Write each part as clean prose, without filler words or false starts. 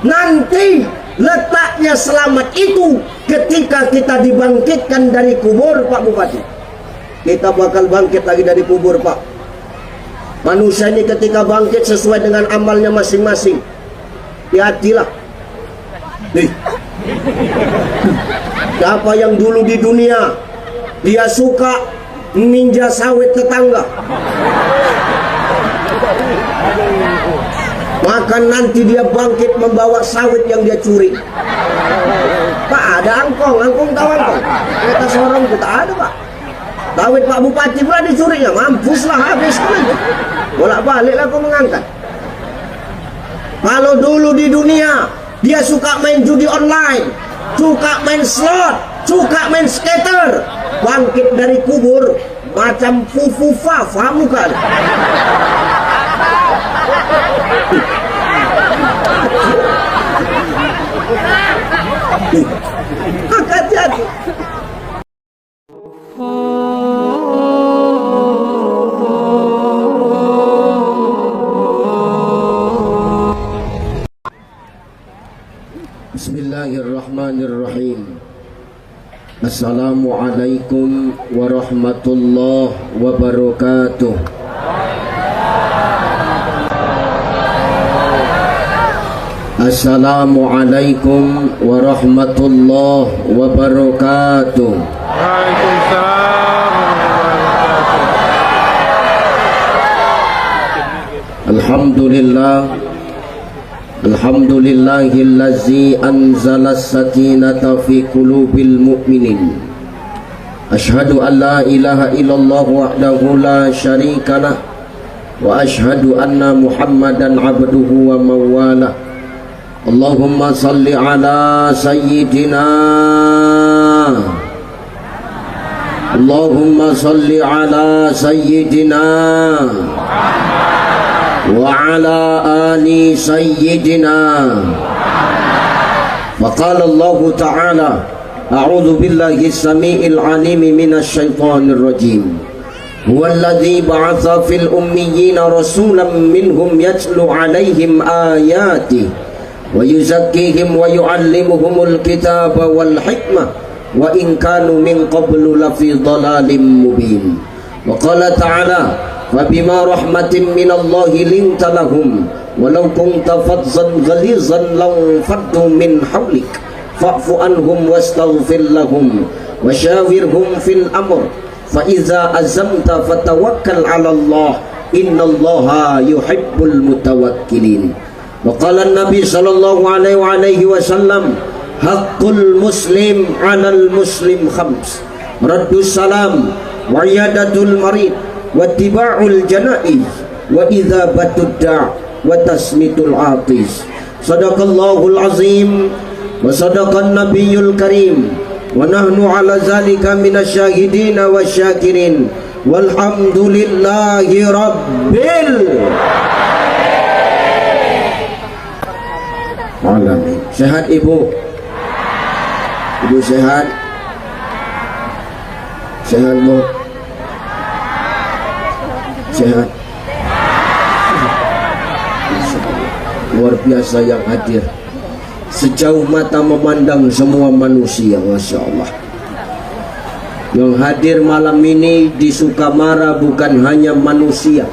Nanti letaknya selamat itu ketika kita dibangkitkan dari kubur, Pak Bupati. Kita bakal bangkit lagi dari kubur, Pak. Manusia ini ketika bangkit sesuai dengan amalnya masing-masing. Hati-hatilah. Siapa yang dulu di dunia dia suka ninja sawit tetangga, maka nanti dia bangkit membawa sawit yang dia curi. Pak, ada angkong tahu angkong? Kita sorong kita ada, Pak. Sawit Pak Bupati pula dicurinya, mampuslah, habis kan. Bolak-baliklah kau mengangkat. Kalau dulu di dunia dia suka main judi online, suka main slot, suka main skater, bangkit dari kubur macam fufufa, paham kan? Hati-hati. Bismillahirrahmanirrahim. Assalamualaikum warahmatullahi wabarakatuh. Assalamualaikum warahmatullahi wabarakatuh. Alhamdulillah. Alhamdulillahillazi anzala as-sakinata fi qulubil mu'minin. Ashhadu an la ilaha illallah wahdahu la syarikalah wa ashhadu anna Muhammadan abduhu wa mawalah. Allahumma salli ala sayyidina. Allahumma salli ala sayyidina wa ala ali sayyidina. Faqala Allah Ta'ala, a'udzu billahi as-sami'il 'alim minasy syaithanir rajim. Huwallazi ba'atsa fil ummiyina rasulan minhum yatlu 'alaihim ayatihi wa yuzakkihim wa yu'allimuhumul kitaba wal hikmah wa in kanu min qablu lafi dhalalin mubin. Wa qala ta'ala, فبما رحمة من الله لنت لهم ولو كنت فظا غليظا لانفضوا من حولك فاعف عنهم واستغفر لهم وشاورهم في الأمر فإذا عزمت فتوكل على الله إن الله يحب المتوكلين. وقال النبي صلى الله عليه وسلم حق المسلم على المسلم خمس: رد السلام وعيادة المريض wattiba'ul janaiz wa idzabatud da' wa tasmitul atiz. Sadaqallahul azim wa sadaqan nabiyyul karim wa nahnu ala zalika minasyahidin wasyakirin walhamdulillahi rabbil alamin. Sehat Ibu? Ibu sehat? Sehat Bu? Sehat. Luar biasa yang hadir, sejauh mata memandang semua manusia, Masya Allah. Yang hadir malam ini di Sukamara bukan hanya manusia,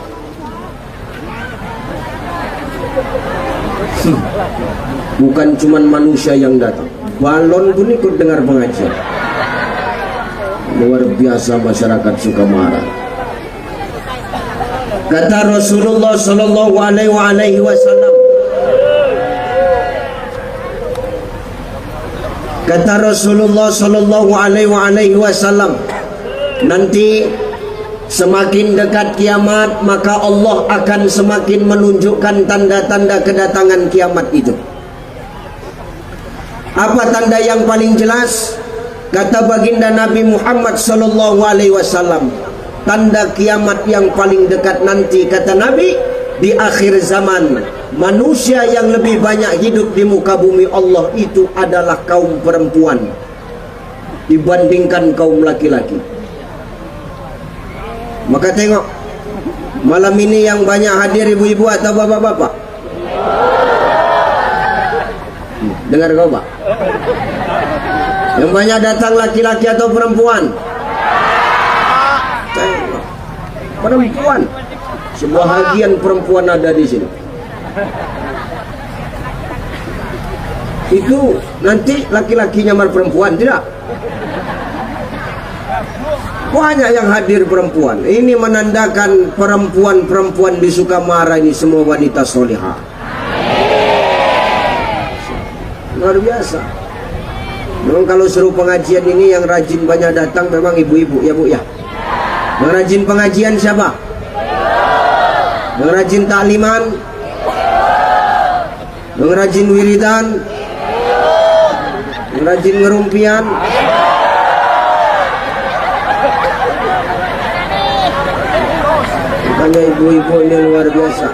bukan cuman manusia yang datang, balon pun ikut dengar pengajian. Luar biasa masyarakat Sukamara. Kata Rasulullah sallallahu alaihi wasallam, kata Rasulullah sallallahu alaihi wasallam, nanti semakin dekat kiamat maka Allah akan semakin menunjukkan tanda-tanda kedatangan kiamat itu. Apa tanda yang paling jelas? Kata baginda Nabi Muhammad sallallahu alaihi wasallam, tanda kiamat yang paling dekat nanti, kata Nabi, di akhir zaman manusia yang lebih banyak hidup di muka bumi Allah itu adalah kaum perempuan dibandingkan kaum laki-laki. Maka tengok malam ini yang banyak hadir ibu-ibu atau bapak-bapak? Dengar kau Pak? Yang banyak datang laki-laki atau perempuan? Perempuan. Sebahagian perempuan ada di sini. Itu nanti laki-laki nyamar perempuan, tidak? Banyak yang hadir perempuan. Ini menandakan perempuan-perempuan di Sukamara ini semua wanita solihah. Luar biasa. Memang kalau seru pengajian ini yang rajin banyak datang memang ibu-ibu ya Bu ya. Yang rajin pengajian siapa? Yang rajin takliman? Yang rajin wiridan? Yang rajin ngerumpian? Makanya ibu-ibu ini luar biasa.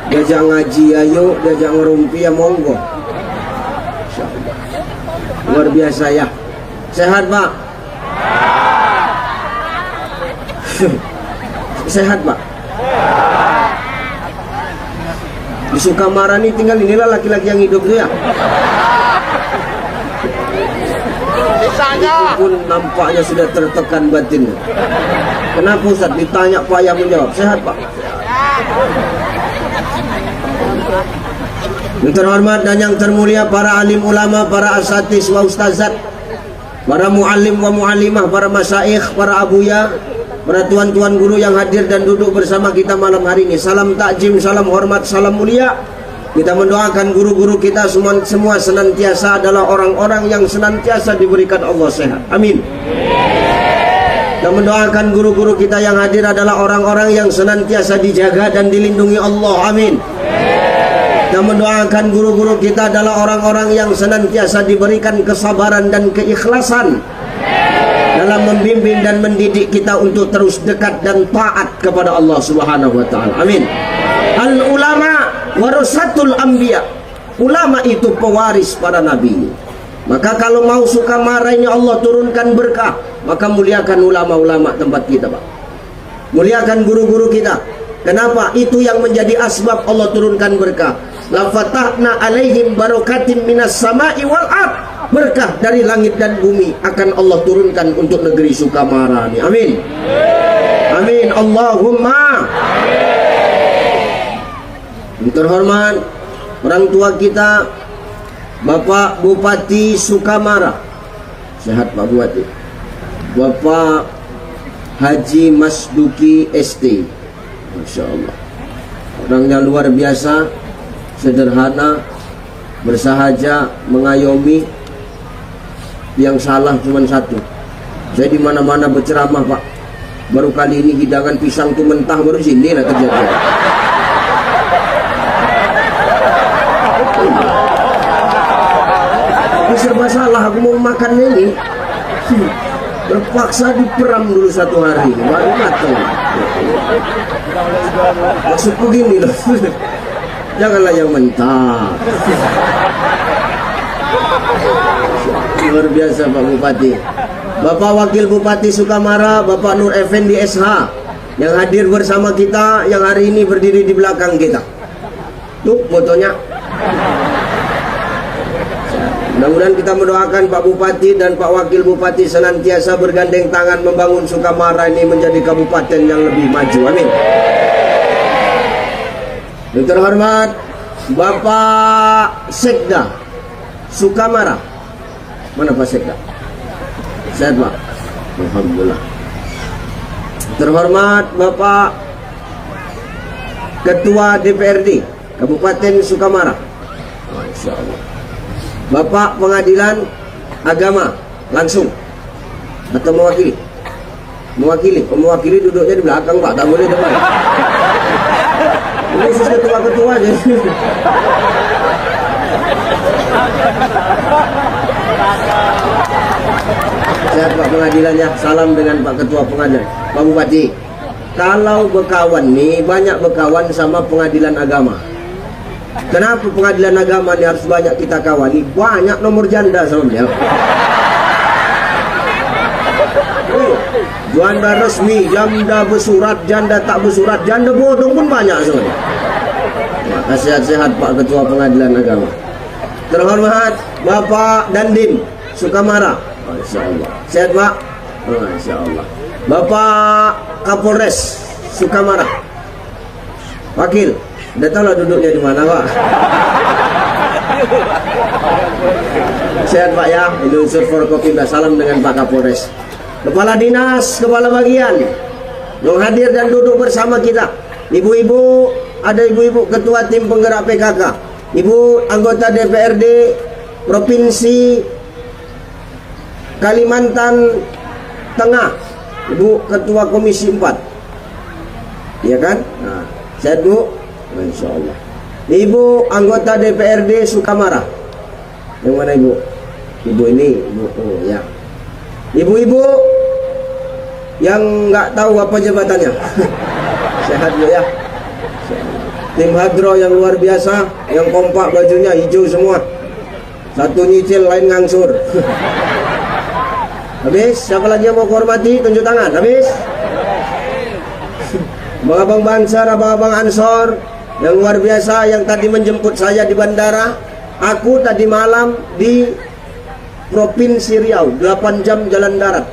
Diajak ngaji ayo, diajak ngerumpi ya monggo. Luar biasa ya. Sehat Pak? Sehat Pak? Di Sukamara ini tinggal inilah laki-laki yang hidup tuh ya. Itu pun nampaknya sudah tertekan batinnya. Kenapa Ustaz? Ditanya Pak yang menjawab. Sehat Pak? Yang terhormat dan yang termulia para alim ulama, para asatis wa ustazat, para muallim wa muallimah, para masyayikh, para abuya, para tuan-tuan guru yang hadir dan duduk bersama kita malam hari ini. Salam takjim, salam hormat, salam mulia. Kita mendoakan guru-guru kita semua senantiasa adalah orang-orang yang senantiasa diberikan Allah sehat. Amin. Kita mendoakan guru-guru kita yang hadir adalah orang-orang yang senantiasa dijaga dan dilindungi Allah. Amin. Kita mendoakan guru-guru kita adalah orang-orang yang senantiasa diberikan kesabaran dan keikhlasan dalam membimbing dan mendidik kita untuk terus dekat dan taat kepada Allah Subhanahu wa taala. Amin. Al ulama warasatul anbiya. Ulama itu pewaris para nabi. Maka kalau mau Sukamara ini Allah turunkan berkah, maka muliakan ulama-ulama tempat kita, Pak. Muliakan guru-guru kita. Kenapa? Itu yang menjadi asbab Allah turunkan berkah. La fatahna alaihim barakatim minas sama'i wal ard. Berkah dari langit dan bumi akan Allah turunkan untuk negeri Sukamara ini. Amin. Amin. Allahumma. Yang terhormat orang tua kita Bapak Bupati Sukamara. Sehat Pak Bupati. Bapak Haji Masduki ST. Masya Allah. Orangnya luar biasa, sederhana, bersahaja, mengayomi. Yang salah cuma satu. Saya di mana-mana berceramah Pak. Baru kali ini hidangan pisang tuh mentah, baru sini lah terjadi. Ini serba salah, aku mau makannya ini. Terpaksa diperam dulu satu hari, baru matang. Maksudku gini loh. Janganlah yang mentah. Luar biasa Pak Bupati. Bapak Wakil Bupati Sukamara, Bapak Nur Effendi SH, yang hadir bersama kita, yang hari ini berdiri di belakang kita. Tuh fotonya. Mudah-mudahan kita mendoakan Pak Bupati dan Pak Wakil Bupati senantiasa bergandeng tangan membangun Sukamara ini menjadi kabupaten yang lebih maju. Amin. Yang terhormat Bapak Sekda Sukamara. Mana Pak Sekda? Sehat Pak? Alhamdulillah. Terhormat Bapak Ketua DPRD Kabupaten Sukamara. Masya Allah. Bapak Pengadilan Agama langsung atau mewakili? Mewakili duduknya di belakang Pak, tak boleh depan. Ini khusus ketua-ketua aja. Sehat Pak Pengadilannya, salam dengan Pak Ketua Pengadilan. Pak Bupati, kalau bekawan nih, banyak bekawan sama Pengadilan Agama. Kenapa Pengadilan Agama ini harus banyak kita kawani? Banyak nomor janda sama beliau. Janda resmi, janda bersurat, janda tak bersurat, janda bodong pun banyak semuanya. Maka sehat-sehat Pak Ketua Pengadilan Agama. terhormat Bapak Dandim Sukamara. Masya Allah. Sehat Pak? Masya Allah. Bapak Kapolres Sukamara. Wakil, udah tahu lah duduknya di mana Pak? Sehat Pak ya, ini unsur Forkopimda. Salam dengan Pak Kapolres. Kepala Dinas, Kepala Bagian yang hadir dan duduk bersama kita. Ibu-ibu, ada ibu-ibu ketua tim penggerak PKK, ibu anggota DPRD Provinsi Kalimantan Tengah, ibu ketua Komisi 4, iya kan? Nah, sehat Bu? Masya Allah. Ibu anggota DPRD Sukamara, yang mana ibu? Ibu ini, ibu, oh ya. Ibu-ibu yang nggak tahu apa jabatannya. Sehat Bu ya. Tim Hadro yang luar biasa, yang kompak, bajunya hijau semua. Satu nyicil, lain ngangsur. Habis, siapa lagi yang mau hormati? Tunjuk tangan. Habis. Abang-abang Bansar, abang-abang Ansor yang luar biasa, yang tadi menjemput saya di bandara. Aku tadi malam di Provinsi Riau, 8 jam jalan darat.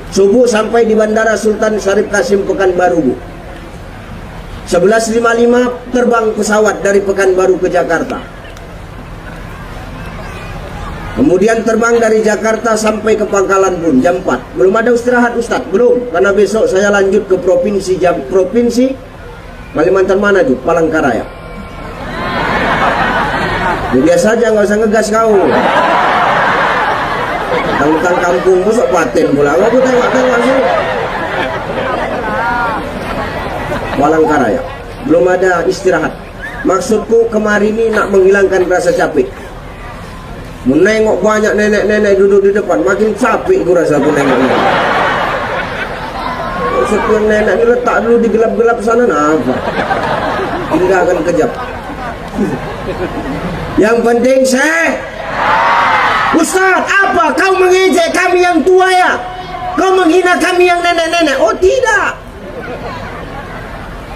Subuh sampai di Bandara Sultan Syarif Kasim Pekanbaru Bu. 11.55 terbang pesawat dari Pekanbaru ke Jakarta. Kemudian terbang dari Jakarta sampai ke Pangkalan Bun jam 4. Belum ada istirahat Ustadz, belum. Karena besok saya lanjut ke Provinsi Kalimantan mana itu? Palangkaraya. Ya, biasa aja, nggak usah ngegas kau. Tentang kampung busuk paten pula. Aku tengok sini. Palangkaraya. Belum ada istirahat. Maksudku kemarin ini nak menghilangkan rasa capek. Menengok banyak nenek-nenek duduk di depan, makin capek gue rasa aku nengok. Maksudku nenek ini letak dulu di gelap-gelap sana, nah apa? Tinggalkan kejap. Yang penting Ustaz, apa kau mengejek kami yang tua ya? Kau menghina kami yang nenek-nenek? Oh tidak.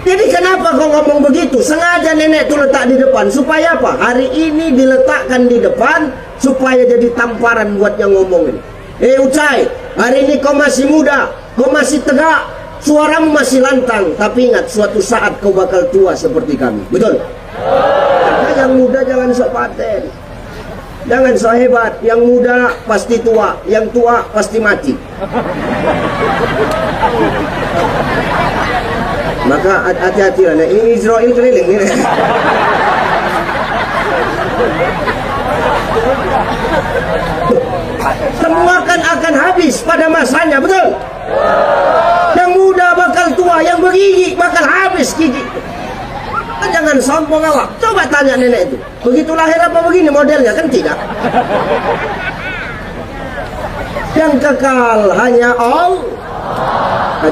Jadi kenapa kau ngomong begitu? Sengaja nenek itu letak di depan. Supaya apa? Hari ini diletakkan di depan supaya jadi tamparan buat yang ngomong ini. Ucai, hari ini kau masih muda, kau masih tegak, suaramu masih lantang. Tapi ingat, suatu saat kau bakal tua seperti kami. Betul? Karena yang muda jangan sok paten. Jangan so hebat, yang muda pasti tua, yang tua pasti mati. Maka hati-hati lah, ini Israel keliling nih. Semua kan akan habis pada masanya, betul? Yang muda bakal tua, yang bergigi bakal habis gigi. Jangan sombong awak. Coba tanya nenek itu, begitu lahir apa begini modelnya? Kan tidak. Yang kekal hanya Allah.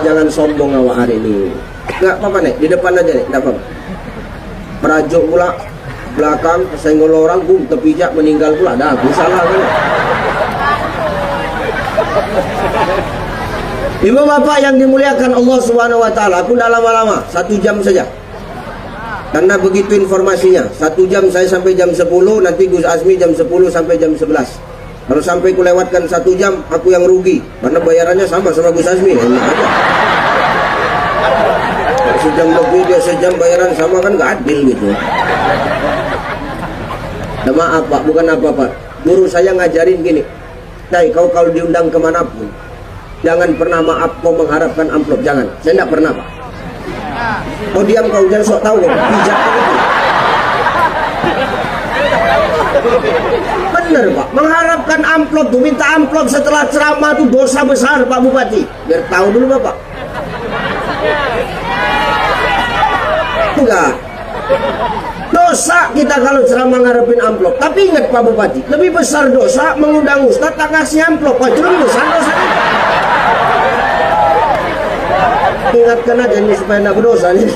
Jangan sombong awak hari ini. Nggak apa-apa nek, di depan aja nek, nggak apa-apa. Merajuk pula belakang, senggol orang, terpijak meninggal pula. Dah, salah kan? Ibu bapak yang dimuliakan Allah Subhanahu Wa Taala, aku dah lama-lama 1 jam saja. Karena begitu informasinya, 1 jam saya sampai jam 10, nanti Gus Azmi jam 10 sampai jam 11. Kalau sampai ku lewatkan 1 jam, aku yang rugi. Karena bayarannya sama Gus Azmi. Enak aja. Sejam lebih dia sejam bayaran sama, kan gak adil gitu. Nah, maaf Pak, bukan apa-apa. Guru saya ngajarin gini, kau kalau diundang kemanapun, jangan pernah maaf kau mengharapkan amplop. Jangan, saya tidak pernah Pak. Kau diam, kau jangan sok tahu, bijak itu. Bener Pak, mengharapkan amplop tuh, minta amplop setelah ceramah tuh dosa besar Pak Bupati. Biar tahu dulu Bapak. Enggak. Dosa kita kalau ceramah ngarepin amplop. Tapi ingat Pak Bupati, lebih besar dosa mengundang ustaz tak ngasih amplop. Wah, itu lebih besar dosa. Ingatkan aja ini supaya tidak berdosa nih.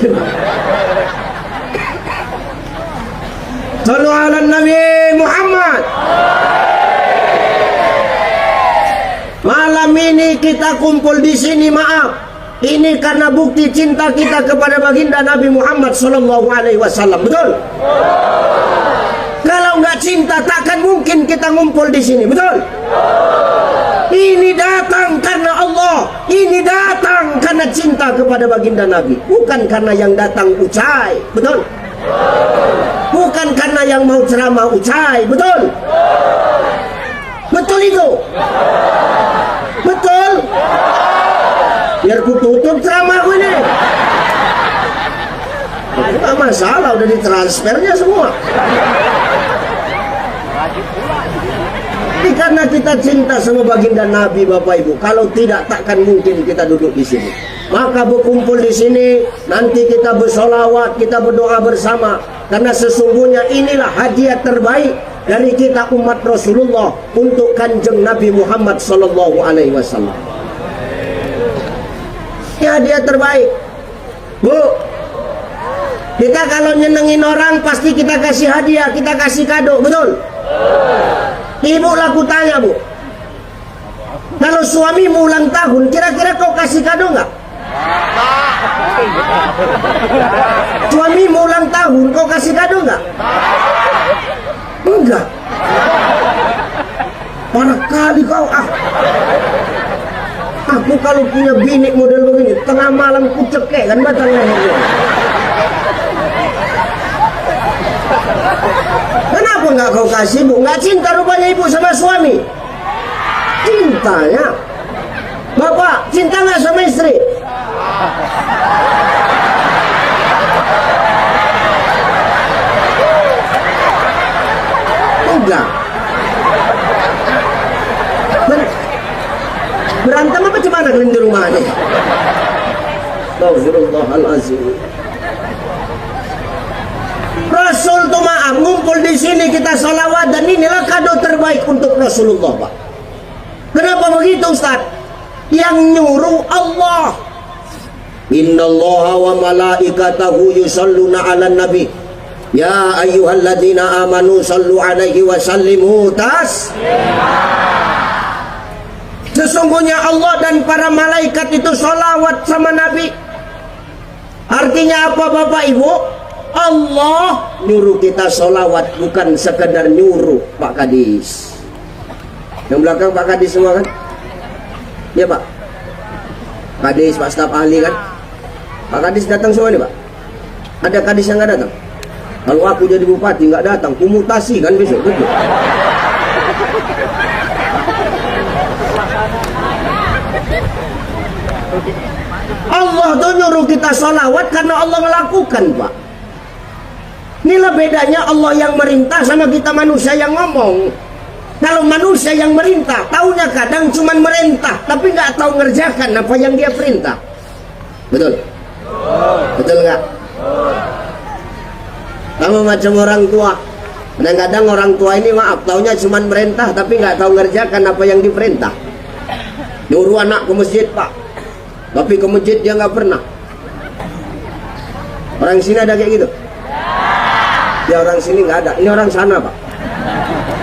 Sallu ala Nabi Muhammad. Malam ini kita kumpul di sini, maaf. Ini karena bukti cinta kita kepada baginda Nabi Muhammad Sallallahu Alaihi Wasallam. Betul? Kalau cinta takkan mungkin kita ngumpul di sini, betul? Ini datang karena Allah, ini datang karena cinta kepada baginda Nabi, bukan karena yang datang ucai, betul? Bukan karena yang mau ceramah ucai, betul? Betul itu? Betul? Biar ku tutup ceramahku ini. Enggak masalah, udah ditransfernya semua. Ini karena kita cinta sama baginda Nabi, Bapak Ibu. Kalau tidak, takkan mungkin kita duduk di sini. Maka berkumpul di sini, nanti kita bersolawat, kita berdoa bersama. Karena sesungguhnya inilah hadiah terbaik dari kita umat Rasulullah untuk kanjeng Nabi Muhammad Sallallahu Alaihi Wasallam. Ini hadiah terbaik, Bu. Kita kalau nyenengin orang pasti kita kasih hadiah, kita kasih kado, betul? Ibu laku tanya, Bu, kalau suamimu ulang tahun, kira-kira kau kasih kado nggak? Suamimu ulang tahun, kau kasih kado nggak? Enggak. Parah kali kau. Aku kalau punya bini model begini, tengah malam ku cekek kan batang lehernya. Kenapa nggak kau kasih, Bu? Nggak cinta rupanya ibu sama suami. Cintanya. Bapak, cinta nggak sama istri? Enggak. Berantem apa gimana kalian di rumah ini? Astagfirullahaladzim. Rasul tuh maaf ngumpul di sini, kita salawat, dan inilah kado terbaik untuk Rasulullah, Pak. Kenapa begitu, Ustaz? Yang nyuruh Allah. Innallaha wa malaikatahu yusalluna 'alan nabi. Ya ayyuhalladzina amanu sallu 'alaihi wa sallimu taslima. Sesungguhnya Allah dan para malaikat itu salawat sama Nabi. Artinya apa, Bapak Ibu? Allah nyuruh kita salawat, bukan sekedar nyuruh, Pak Kadis. Yang belakang Pak Kadis semua kan? Ya Pak Kadis, Pak staf ahli kan? Pak Kadis datang semua nih Pak? Ada Kadis yang nggak datang? Kalau aku jadi bupati nggak datang, kumutasi kan besok, betul? Allah tuh nyuruh kita sholawat karena Allah melakukan, Pak. Inilah bedanya Allah yang merintah sama kita manusia yang ngomong. Kalau manusia yang merintah, taunya kadang cuma merintah, tapi nggak tahu ngerjakan apa yang dia perintah. Betul? Betul nggak? Sama macam orang tua. Kadang-kadang orang tua ini maaf, taunya cuma merintah, tapi nggak tahu ngerjakan apa yang diperintah. Nyuruh anak ke masjid, Pak, tapi ke masjid dia nggak pernah. Orang sini ada kayak gitu? Ya orang sini nggak ada. Ini orang sana, Pak.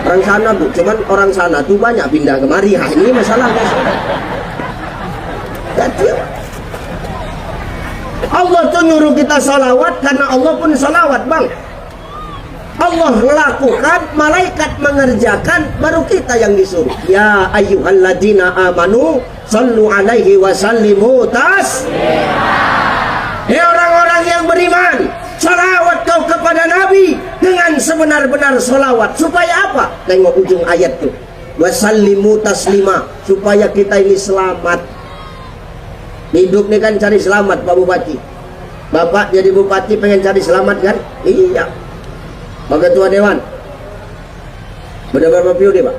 Orang sana, Bu. Cuman orang sana tuh banyak pindah kemari. Nah, ini masalahnya. Jadi Allah tuh nyuruh kita sholawat karena Allah pun sholawat, Bang. Allah melakukan, malaikat mengerjakan, baru kita yang disuruh. Ya ayyuhalladzina amanu sallu alaihi wa sallimu taslima. Hei orang-orang yang beriman, salawat kau kepada Nabi dengan sebenar-benar salawat. Supaya apa? Tengok ujung ayat tuh. Wa sallimu taslima, supaya kita ini selamat. Hidup ini kan cari selamat, Pak Bupati. Bapak jadi bupati pengen cari selamat kan? Iya. Pak Ketua Dewan, udah berapa periode, Pak?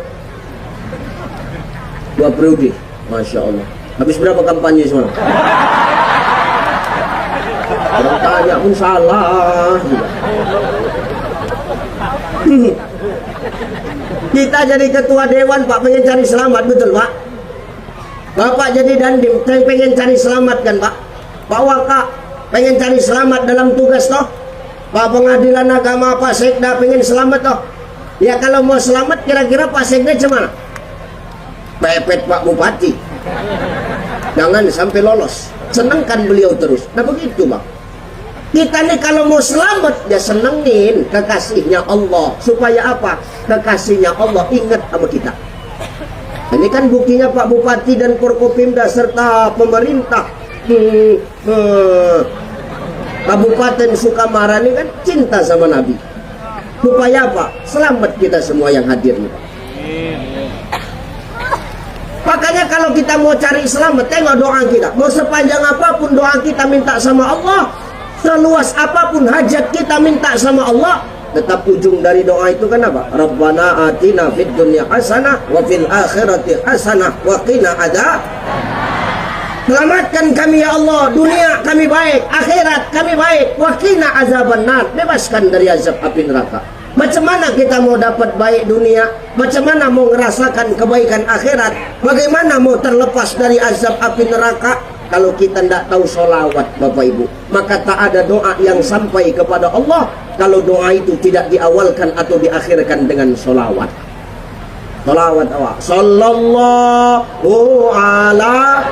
2 periode. Masya Allah. Habis berapa kampanye semalam? Orang tanya pun salah. Kita jadi ketua dewan, Pak, pengen cari selamat, betul, Pak? Bapak jadi dandim, pengen cari selamat kan, Pak? Pak Waka pengen cari selamat dalam tugas, toh? Pak Pengadilan Agama, Pak Sekda pengen selamat, toh? Ya kalau mau selamat, kira-kira Pak Sekda gimana? Pepet Pak Bupati, jangan sampai lolos. Senangkan beliau terus. Nah begitu, Pak. Kita nih kalau mau selamat, dia senengin kekasihnya Allah. Supaya apa? Kekasihnya Allah ingat sama kita. Ini kan buktinya Pak Bupati dan Forkopimda serta pemerintah Kabupaten Sukamara ini kan cinta sama Nabi. Supaya apa? Selamat kita semua yang hadir nih, Pak. Makanya kalau kita mau cari selamat, tengok doa kita. Mau sepanjang apapun doa kita minta sama Allah, seluas apapun hajat kita minta sama Allah, tetap ujung dari doa itu kan apa? Rabbana atina fid dunya hasanah wa fil akhirati hasanah wa qina adzab. Selamatkan kami ya Allah, dunia kami baik, akhirat kami baik, wa qina azabannar, bebaskan dari azab api neraka. Macam mana kita mau dapat baik dunia? Macam mana mau merasakan kebaikan akhirat? Bagaimana mau terlepas dari azab api neraka? Kalau kita tidak tahu sholawat, Bapak Ibu, maka tak ada doa yang sampai kepada Allah kalau doa itu tidak diawalkan atau diakhirkan dengan sholawat. Sholawat awak. Sallallahu ala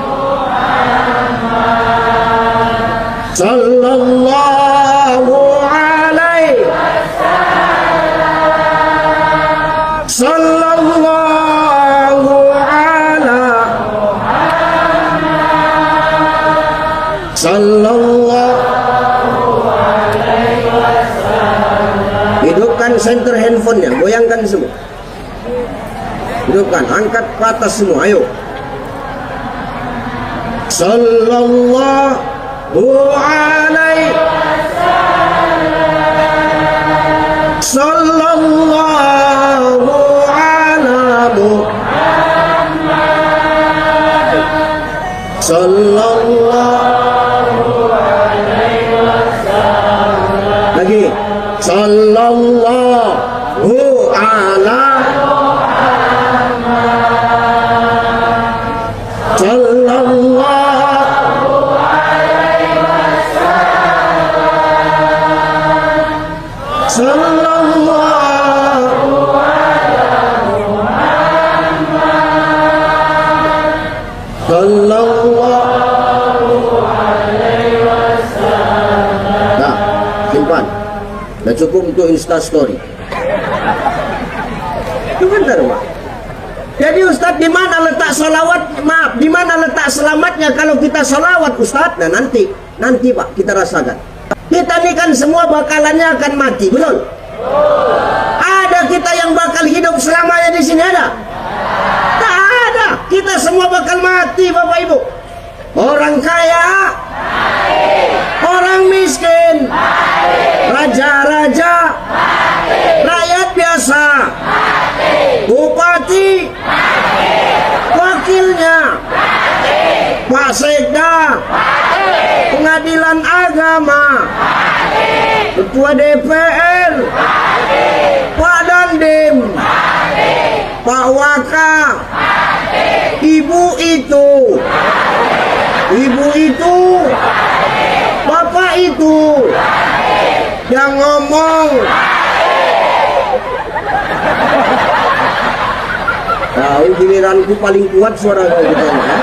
Sallallahu alaihi Sallallahu ala Sallallahu alaihi wasallam. Hidupkan senter handphonenya, goyangkan semua. Hidupkan, angkat ke atas semua, ayo. Sallallahu alaihi wasallam. Sallallahu ala Muhammad. Sallallahu alaihi wasallam. Lagi. Sallallahu ala Muhammad. Sallallahu alaihi wasallam. Sallallahu Sallallahu alaihi wasallam. Nah, simpan. Dah cukup untuk Insta story. Itu benar, Pak. Jadi Ustaz, di mana letak solawat? Maaf, di mana letak selamatnya kalau kita solawat, Ustaz? Nah, nanti Pak kita rasakan. Kita ini kan semua bakalannya akan mati, betul? Ada kita yang bakal hidup selamanya di sini, ada? Tak ada. Kita semua bakal mati, Bapak Ibu. Orang kaya, orang miskin, raja-raja, rakyat biasa, bupati, wakilnya, Pak Sekda, pengadilan agama, ketua DPR, Pak Dandim, Pak Waka, ibu itu, bapak itu, yang ngomong. Tahu giliranku paling kuat suara kau gitu, ya?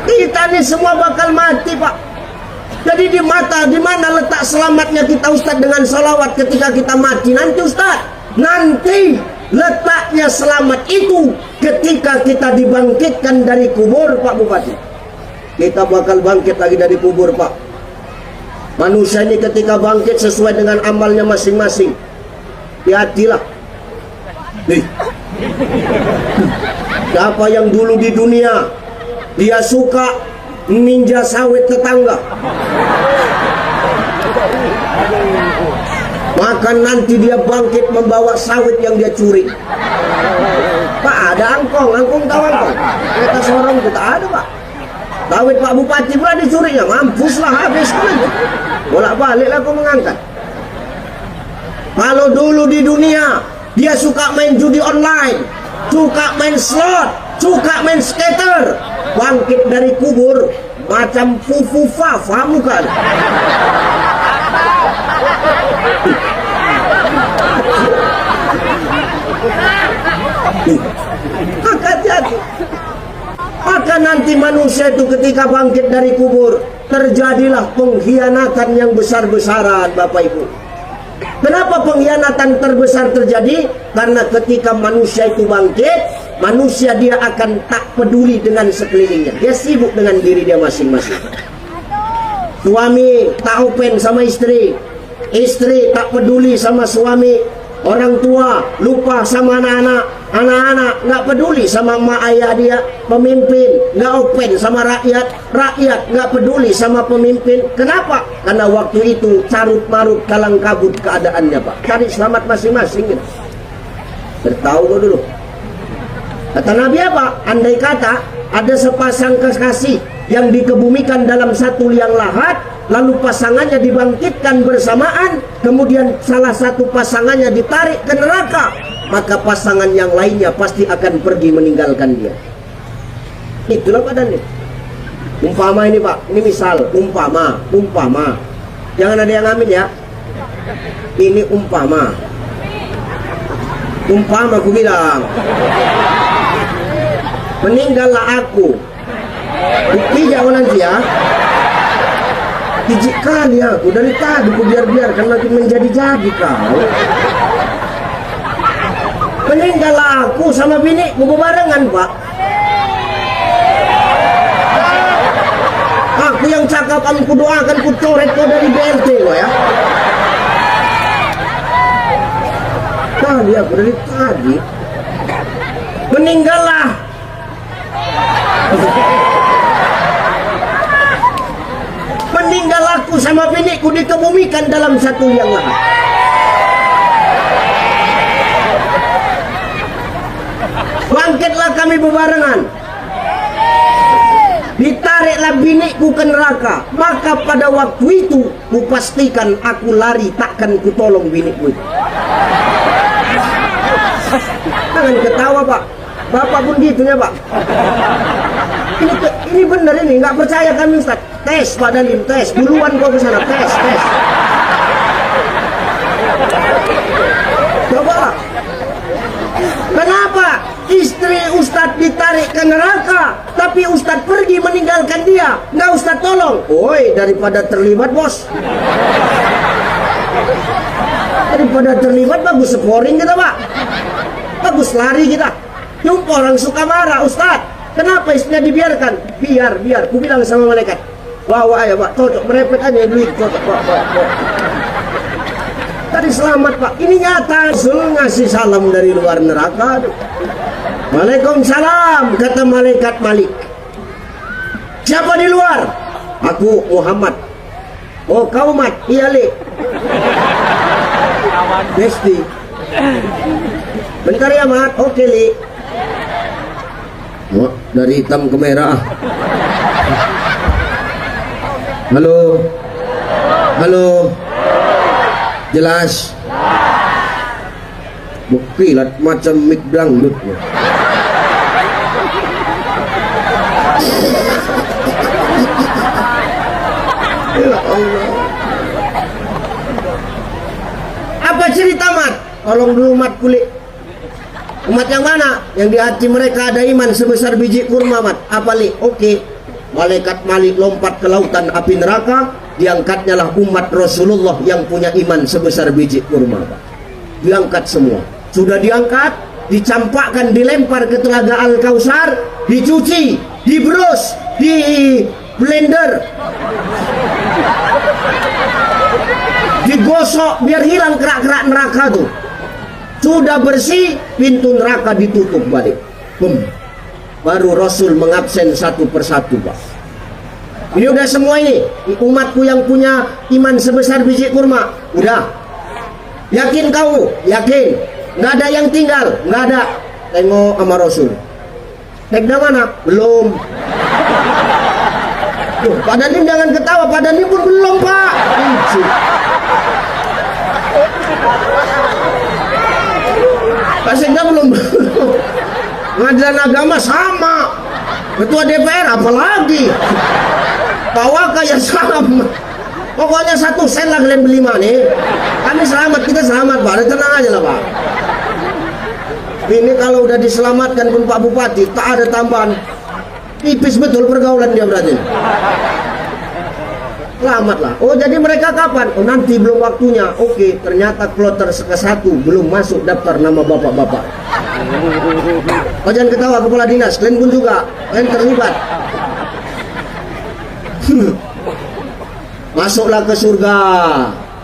Kita ini semua bakal mati, Pak. Jadi di mana letak selamatnya kita, Ustaz, dengan salawat ketika kita mati nanti, Ustaz? Nanti letaknya selamat itu ketika kita dibangkitkan dari kubur, Pak Bupati. Kita bakal bangkit lagi dari kubur, Pak. Manusia ini ketika bangkit sesuai dengan amalnya masing-masing. Hati-hatilah. Siapa yang dulu di dunia dia suka ninja sawit tetangga, maka nanti dia bangkit membawa sawit yang dia curi. Pak, ada angkong tahu angkong? Kita sorong itu tak ada, Pak. Sawit Pak Bupati pula dicurinya, mampuslah, habis kan. Bolak-baliklah aku mengangkat. Kalau dulu di dunia dia suka main judi online, suka main slot, suka main skater, bangkit dari kubur macam Fufu Fafa, bukan? Hati-hati. Maka nanti manusia itu ketika bangkit dari kubur, terjadilah pengkhianatan yang besar-besaran, Bapak Ibu. Kenapa pengkhianatan terbesar terjadi? Karena ketika manusia itu bangkit, manusia dia akan tak peduli dengan sekelilingnya. Dia sibuk dengan diri dia masing-masing. Suami tak open sama istri, istri tak peduli sama suami. Orang tua lupa sama anak-anak, anak-anak nggak peduli sama emak ayah dia. Pemimpin nggak open sama rakyat, rakyat nggak peduli sama pemimpin. Kenapa? Karena waktu itu carut marut kalang kabut keadaannya, Pak. Cari selamat masing-masing gitu. Bertahu kau dulu. Kata Nabi apa? Andai kata ada sepasang kekasih yang dikebumikan dalam satu liang lahat, lalu pasangannya dibangkitkan bersamaan, kemudian salah satu pasangannya ditarik ke neraka, maka pasangan yang lainnya pasti akan pergi meninggalkan dia. Itulah badannya. Umpama ini, Pak, ini misal, umpama. Jangan ada yang amin ya. Ini umpama. Umpama aku bilang, meninggallah aku. Bukti jangan nanti ya. Hijik kali aku dari tadi ku biarkan makin menjadi-jadi kau. Meninggallah aku sama bini ku bebarengan, Pak. Aku yang cakap ku doakan ku coret kau dari BLT kau ya. Tadi aku dari tadi. Meninggallah. Meninggal aku sama biniku dikebumikan dalam satu liang lahat. Bangkitlah kami bebarengan. Ditariklah biniku ke neraka. Maka pada waktu itu kupastikan aku lari, takkan kutolong biniku itu. Jangan ketawa, Pak. Bapak pun gitu ya, Pak. Ini benar ini, nggak percaya kami Ustaz. Tes Pak Dalim, tes. Duluan kau ke sana, tes. Coba. Kenapa istri Ustaz ditarik ke neraka, tapi Ustaz pergi meninggalkan dia? Nggak Ustaz tolong. Woi, daripada terlibat, Bos. Daripada terlibat, bagus scoring kita, Pak. Bagus lari kita. Jumpa orang suka marah, Ustaz. Kenapa istrinya dibiarkan? Biar. Ku bilang sama malaikat, bawa aja, Pak. Cocok merepet aja duit. Cocok, Pak. Tadi selamat, Pak. Ini nyata. Rasul ngasih salam dari luar neraka. Waalaikumsalam, kata malaikat Malik. Siapa di luar? Aku Muhammad. Oh, kau Mat? Iya, Li. Besti. Bentar ya, Mat. Oke, Li. Oh, dari hitam ke merah. Halo. Jelas. Bukilat macam mic dangdut. Ya Allah. Apa cerita, Mat? Tolong dulu, Mat, kulit. Umat yang mana? Yang di hati mereka ada iman sebesar biji kurma, Mat. Apa, Li? Oke. Malaikat Malik lompat ke lautan api neraka. Diangkatnya lah umat Rasulullah yang punya iman sebesar biji kurma, Pak. Diangkat semua. Sudah diangkat, dicampakkan, dilempar ke telaga Al-Kausar, dicuci, diberus, di blender, digosok biar hilang kerak-kerak neraka tuh. Sudah bersih, pintu neraka ditutup balik. Baru Rasul mengabsen satu persatu, Pak. Ini udah semua ini. Umatku yang punya iman sebesar biji kurma. Udah. Yakin kau? Yakin. Nggak ada yang tinggal? Nggak ada. Tengok sama Rasul. Tekna mana? Belum. Tuh, Pak Danim jangan ketawa. Pak Danim pun belum, Pak. Pak Sekda belum. Pengadilan agama sama. Ketua DPR apalagi. Pak Waka ya sama. Pokoknya satu sen lah kalian berlima nih. Kami selamat, kita selamat, Pak. Tenang aja lah, Pak. Ini kalau udah diselamatkan pun Pak Bupati, tak ada tambahan. Tipis betul pergaulan dia berarti. Selamatlah. Oh, jadi mereka kapan? Oh, nanti belum waktunya. Oke, ternyata kloter ke-1 belum masuk daftar nama bapak-bapak. Oh, jangan ketawa kepala dinas, kalian pun juga, kalian terlibat. Masuklah ke surga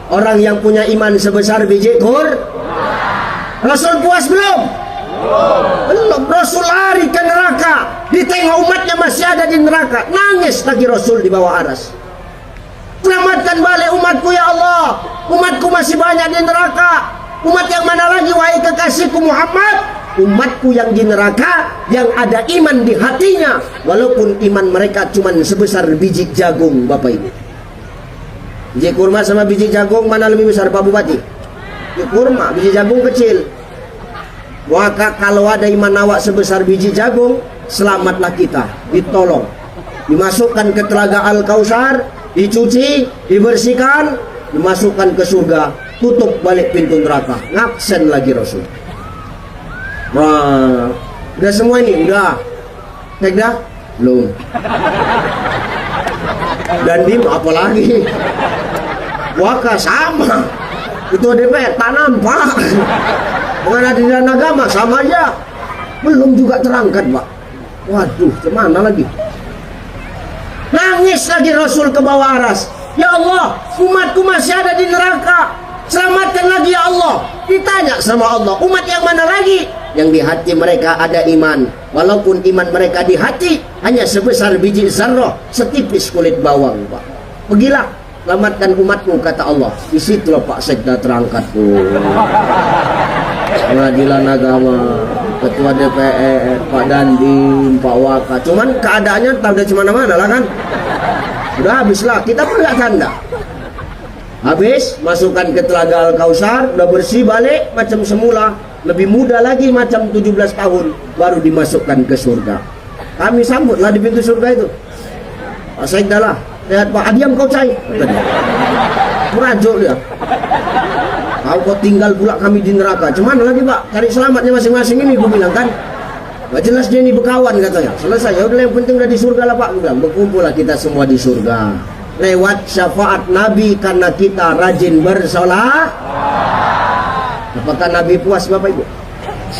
orang yang punya iman sebesar biji kur. Rasul puas belum? Belum. Rasul lari ke neraka, ditengok umatnya masih ada di neraka, nangis lagi Rasul di bawah aras. Selamatkan balik umatku ya Allah, umatku masih banyak di neraka. Umat yang mana lagi wahai kekasihku Muhammad? Umatku yang di neraka, yang ada iman di hatinya, walaupun iman mereka cuma sebesar biji jagung. Bapak Ibu, biji kurma sama biji jagung mana lebih besar Pak Bupati? Biji kurma, biji jagung kecil. Maka kalau ada iman awak sebesar biji jagung, selamatlah kita, ditolong, dimasukkan ke telaga Al-Kausar, dicuci, dibersihkan, dimasukkan ke surga, tutup balik pintu neraka, ngabsen lagi Rasul. Wah, udah semua ini, udah. Cek dah? Belum. Dan dim apa lagi? Waka sama. Itu DPR tak nampak. Pengadilan agama sama aja. Belum juga terangkat, Pak. Waduh, kemana lagi? Nangis lagi Rasul ke bawah aras. Ya Allah, umatku masih ada di neraka, selamatkan lagi ya Allah. Ditanya sama Allah, umat yang mana lagi? Yang di hati mereka ada iman, walaupun iman mereka di hati hanya sebesar biji zarrah, setipis kulit bawang, Pak. Pergilah, selamatkan umatmu, kata Allah. Di situlah Pak Sekda terangkat tuh. Pengadilan agama, ketua DPR, Pak Dandim, Pak Waka. Cuman keadaannya tak udah cemana-mana lah kan. Udah habislah, kita pun gak tanda. Habis, masukkan ke telaga Al-Kausar, udah bersih balik macam semula, lebih muda lagi macam 17 tahun, baru dimasukkan ke surga. Kami sambutlah di pintu surga itu. Pak Sekda lah, lihat Pak, diam kau cai. Merajuk dia. Kau tinggal pula kami di neraka. Cuman lagi Pak, cari selamatnya masing-masing ini, gue bilang kan. Gak jelas dia ini berkawan katanya. Selesai, ya udah yang penting udah di surga lah Pak. Gue bilang, berkumpul lah kita semua di surga. Lewat syafaat Nabi karena kita rajin bersolat. Apakah Nabi puas Bapak Ibu?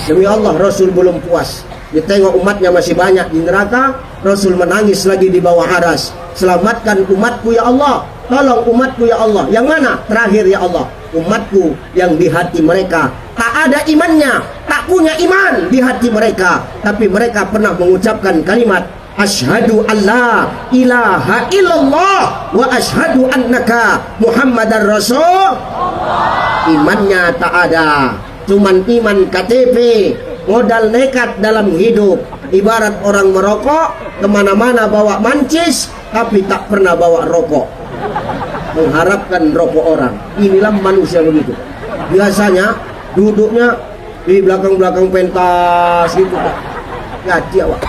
Demi Allah, Rasul belum puas. Ditengok umatnya masih banyak di neraka, Rasul menangis lagi di bawah aras. Selamatkan umatku ya Allah, tolong umatku ya Allah. Yang mana? Terakhir ya Allah, umatku yang di hati mereka tak ada imannya, tak punya iman di hati mereka, tapi mereka pernah mengucapkan kalimat asyhadu alla ilaha illallah wa asyhadu annaka Muhammadar Rasul. Imannya tak ada, cuman iman KTP, modal nekat dalam hidup. Ibarat orang merokok, kemana-mana bawa mancis, tapi tak pernah bawa rokok, mengharapkan rokok orang. Inilah manusia begitu. Biasanya duduknya di belakang-belakang pentas gitu Pak. Gaji awak.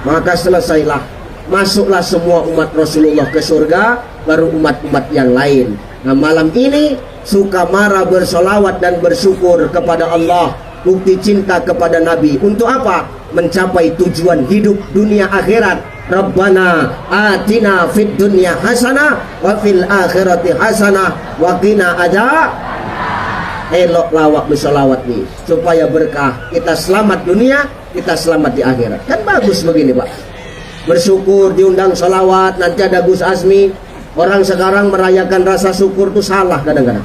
Maka selesailah, masuklah semua umat Rasulullah ke surga, baru umat-umat yang lain. Nah malam ini suka marah bersolawat dan bersyukur kepada Allah, bukti cinta kepada Nabi. Untuk apa? Mencapai tujuan hidup dunia akhirat. Rabbana atina fid dunya hasanah wa fil akhirati hasanah wa qina adza. Elok lawak bersolawat nih supaya berkah, kita selamat dunia, kita selamat di akhirat. Kan bagus begini Pak. Bersyukur, diundang solawat, nanti ada Gus Azmi. Orang sekarang merayakan rasa syukur itu salah kadang-kadang.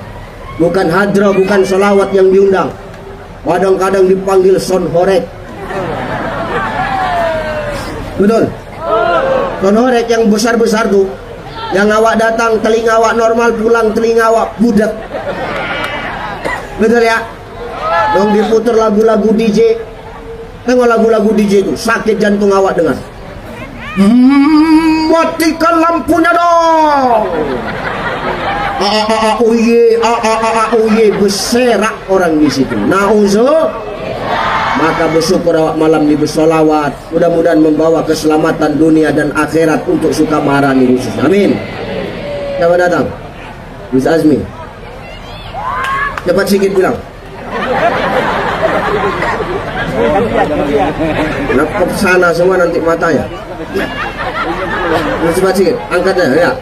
Bukan hadra, bukan solawat yang diundang. Kadang-kadang dipanggil sonhorek. Betul? Sonhorek yang besar-besar tuh, yang awak datang telinga awak normal, pulang telinga awak budak. Betul ya? Dong diputer lagu-lagu DJ. Tengok lagu-lagu DJ itu, sakit jantung awak dengar. Matikan lampunya dong. Uye berserak orang di situ. Nauzubillah. Maka bersyukur awak malam ini bersolawat, mudah-mudahan membawa keselamatan dunia dan akhirat untuk Sukamara ini khusus. Amin. Siapa datang? Gus Azmi. Cepat sikit bilang. Nakap sana semua nanti matanya. Cepat sikit, angkatnya ya.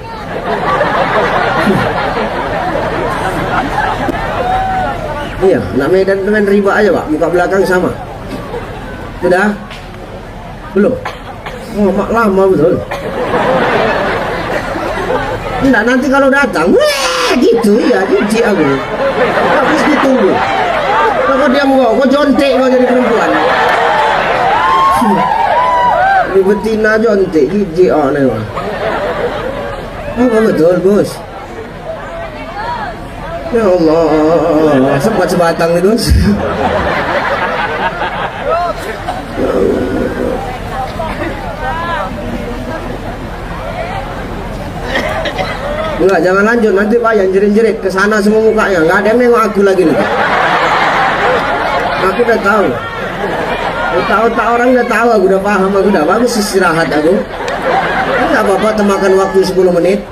Iya, nak Medan dengan riba aja Pak, muka belakang sama. Sudah? Belum? Oh, mak lama betul. Enggak, nanti kalau datang, wah gitu ya, jijik aku. Habis ditunggu. Kalau dia mau, kok jontek kau jadi perempuan. Ini betina jontek, jijik nih Pak. Apa betul bos? Ya Allah, sempat sebatang nih bos. Enggak, jangan lanjut, nanti Pak yang jerit-jerit ke sana semua mukanya. Enggak ada yang nengok aku lagi nih. Aku udah tahu. Tahu-tahu orang udah tahu, aku udah paham, aku udah bagus istirahat aku. Enggak apa-apa temakan waktu 10 menit.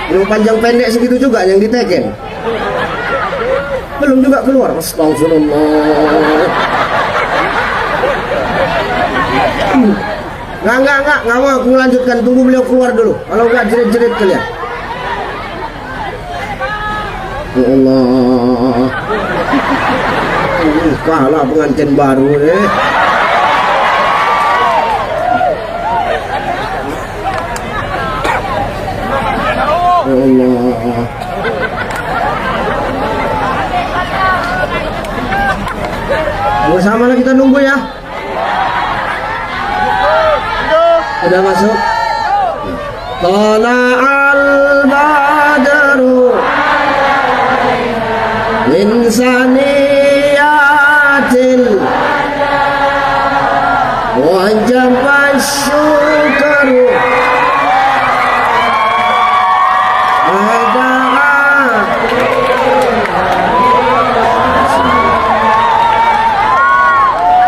Yang panjang pendek segitu juga yang diteken. Belum juga keluar. Astagfirullah. Enggak mau aku melanjutkan, tunggu beliau keluar dulu. Kalau enggak jerit-jerit kalian. Ya Allah. Kalah pengantin baru nih. Ya Allah. Bersama lah kita nunggu ya. Sudah masuk. Tala'al badru min saniyatil wajaba syukaru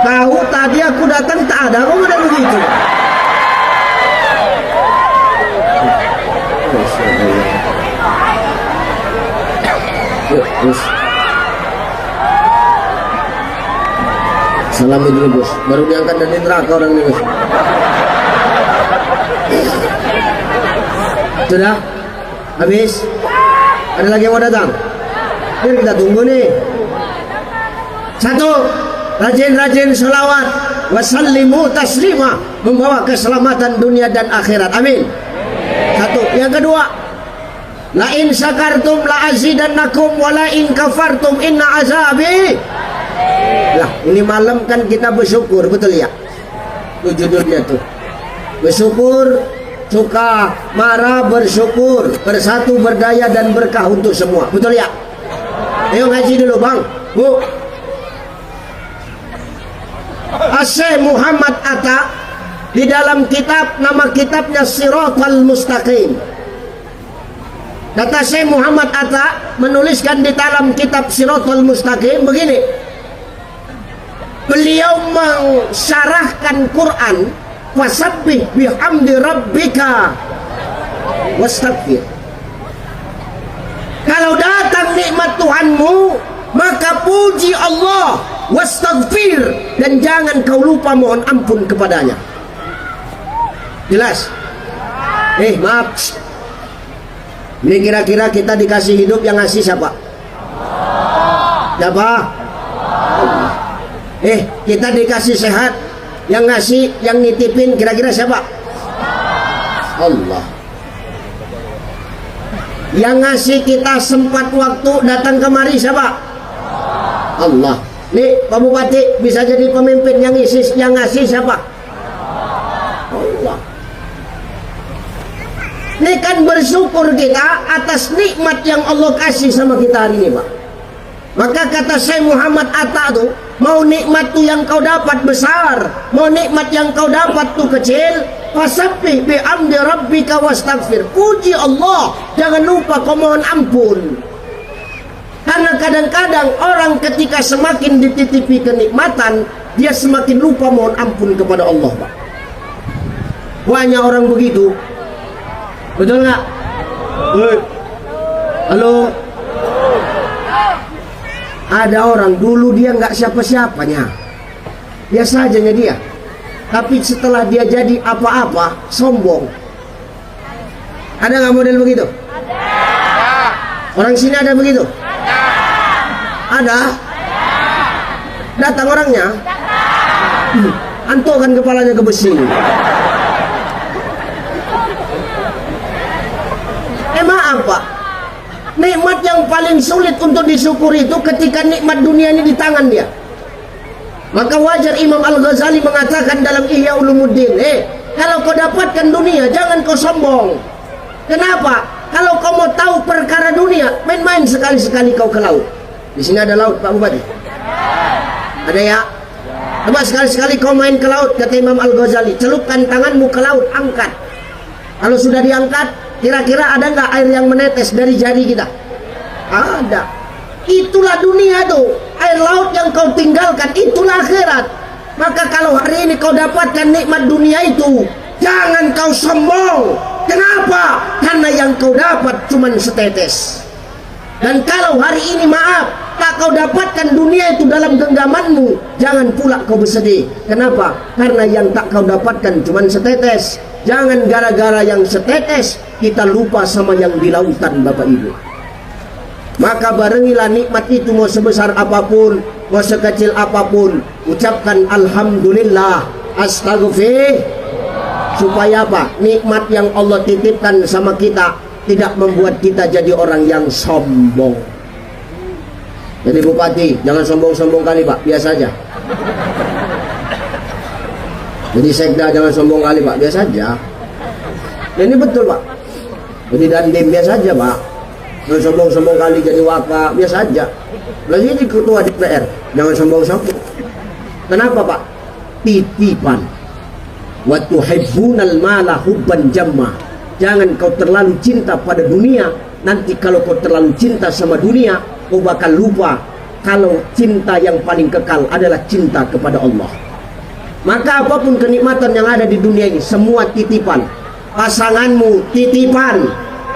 tahu tadi aku datang tak ada, kok udah begitu. Yuk, bos. Salamin dulu bos, baru diangkat dari neraka orang ini bos. Sudah? Habis? Ada lagi yang mau datang? Ini kita tunggu nih. Satu, rajin-rajin sholawat, wasallimu taslima, membawa keselamatan dunia dan akhirat. Amin. Satu. Yang kedua, la in syakartum la azidannakum wa la in kafartum inna azabi. Lah, ini malam kan kita bersyukur, betul ya? Itu judulnya tuh. Bersyukur, suka, marah, bersyukur, bersatu, berdaya dan berkah untuk semua. Betul ya? Ayo ngaji dulu, Bang. Bu. Syekh Muhammad Atta di dalam kitab, nama kitabnya Shiratal Mustaqim. Kata Syekh Muhammad Atta menuliskan di dalam kitab Shiratal Mustaqim begini. Beliau mensyarahkan Quran, wasabbih bihamdi rabbika wastaghfir. Kalau datang nikmat Tuhanmu, maka puji Allah, wastaghfir, dan jangan kau lupa mohon ampun kepadanya. Jelas? Maaf. Ini kira-kira kita dikasih hidup, yang ngasih siapa? Siapa? Allah. Kita dikasih sehat, yang ngasih, yang nitipin kira-kira siapa? Allah. Yang ngasih kita sempat waktu datang kemari siapa? Allah. Nih Pak Bupati bisa jadi pemimpin, yang ngasih siapa? Allah. Ini kan bersyukur kita atas nikmat yang Allah kasih sama kita hari ini, Pak. Maka kata Syekh Muhammad Atta tuh, mau nikmat tuh yang kau dapat besar, mau nikmat yang kau dapat tuh kecil, fasabbih bihamdi rabbika wastaghfir. Puji Allah, jangan lupa kau mohon ampun. Karena kadang-kadang orang ketika semakin dititipi kenikmatan, dia semakin lupa mohon ampun kepada Allah, Pak. Banyak orang begitu. Betul nggak? Halo? Ada orang dulu dia nggak siapa-siapanya, biasa aja dia. Tapi setelah dia jadi apa-apa, sombong. Ada nggak model begitu? Ada. Orang sini ada begitu? Ada. Ada? Datang orangnya? Antuk kan kepalanya ke besi. Maaf Pak, nikmat yang paling sulit untuk disyukuri itu ketika nikmat dunia ini di tangan dia. Maka wajar Imam Al-Ghazali mengatakan dalam Ihya Ulumuddin, kalau kau dapatkan dunia jangan kau sombong. Kenapa? Kalau kau mau tahu perkara dunia, main-main sekali-sekali kau ke laut. Di sini ada laut Pak Bupati? Ada ya? Coba sekali-sekali kau main ke laut, kata Imam Al-Ghazali, celupkan tanganmu ke laut, angkat. Kalau sudah diangkat, kira-kira ada nggak air yang menetes dari jari kita? Ada. Itulah dunia tuh. Air laut yang kau tinggalkan, itulah akhirat. Maka kalau hari ini kau dapatkan nikmat dunia itu, jangan kau sombong. Kenapa? Karena yang kau dapat cuma setetes. Dan kalau hari ini maaf, tak kau dapatkan dunia itu dalam genggamanmu, jangan pula kau bersedih. Kenapa? Karena yang tak kau dapatkan cuma setetes. Jangan gara-gara yang setetes kita lupa sama yang di lautan Bapak Ibu. Maka barengilah nikmat itu, mau sebesar apapun, mau sekecil apapun, ucapkan alhamdulillah, astagfirullah. Supaya apa? Nikmat yang Allah titipkan sama kita tidak membuat kita jadi orang yang sombong. Jadi Bupati, jangan sombong-sombong kali Pak, biasa aja. Jadi Sekda jangan sombong kali Pak, biasa aja. Ini betul Pak. Jadi Dandim biasa aja Pak. Jangan sombong-sombong kali jadi Waka, biasa aja. Lagi jadi ketua DPR, jangan sombong-sombong. Kenapa Pak? Titipan. Wa tuhibbunal mala hubban jamma. Jangan kau terlalu cinta pada dunia. Nanti kalau kau terlalu cinta sama dunia, kau bakal lupa kalau cinta yang paling kekal adalah cinta kepada Allah. Maka apapun kenikmatan yang ada di dunia ini, semua titipan. Pasanganmu titipan,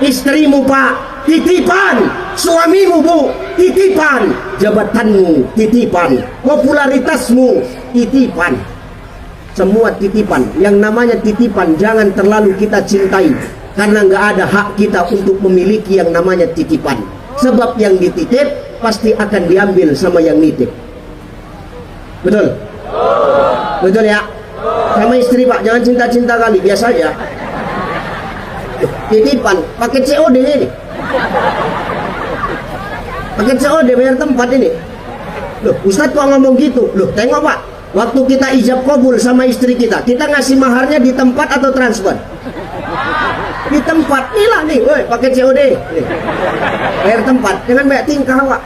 istrimu Pak titipan, suamimu Bu titipan, jabatanmu titipan, popularitasmu titipan. Semua titipan. Yang namanya titipan jangan terlalu kita cintai, karena nggak ada hak kita untuk memiliki yang namanya titipan. Sebab yang dititip pasti akan diambil sama yang nitip. Betul? Betul ya? Sama istri Pak, jangan cinta-cinta kali, biasa aja. Titipan, pakai COD ini. Pakai COD bayar tempat ini. Loh, Ustadz kok ngomong gitu? Loh, tengok Pak, waktu kita ijab kabul sama istri kita ngasih maharnya di tempat atau transfer? Di tempat. Inilah nih, woi, pakai COD. Nih. Bayar tempat, jangan bayar tingkah Pak.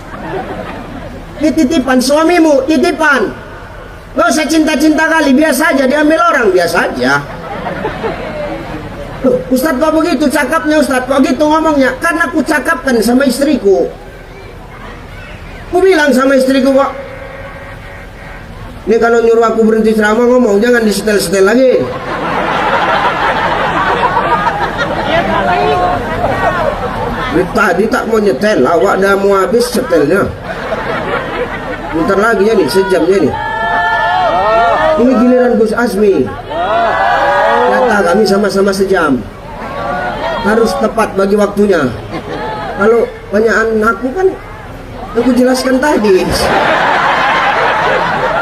Ini titipan, suamimu titipan. Gak usah cinta-cinta kali, biasa aja, diambil orang, biasa aja. Loh, Ustadz kok begitu cakapnya Ustadz, kok gitu ngomongnya? Karena aku cakapkan sama istriku. Aku bilang sama istriku kok, ini kalau nyuruh aku berhenti ceramah ngomong, jangan disetel-setel lagi. Tadi tak mau nyetel, awak dah mau habis setelnya. Bentar lagi ya nih, sejamnya nih. Ini giliran Gus Azmi. Kata kami sama-sama sejam. Harus tepat bagi waktunya. Kalau banyakan aku kan, aku jelaskan tadi.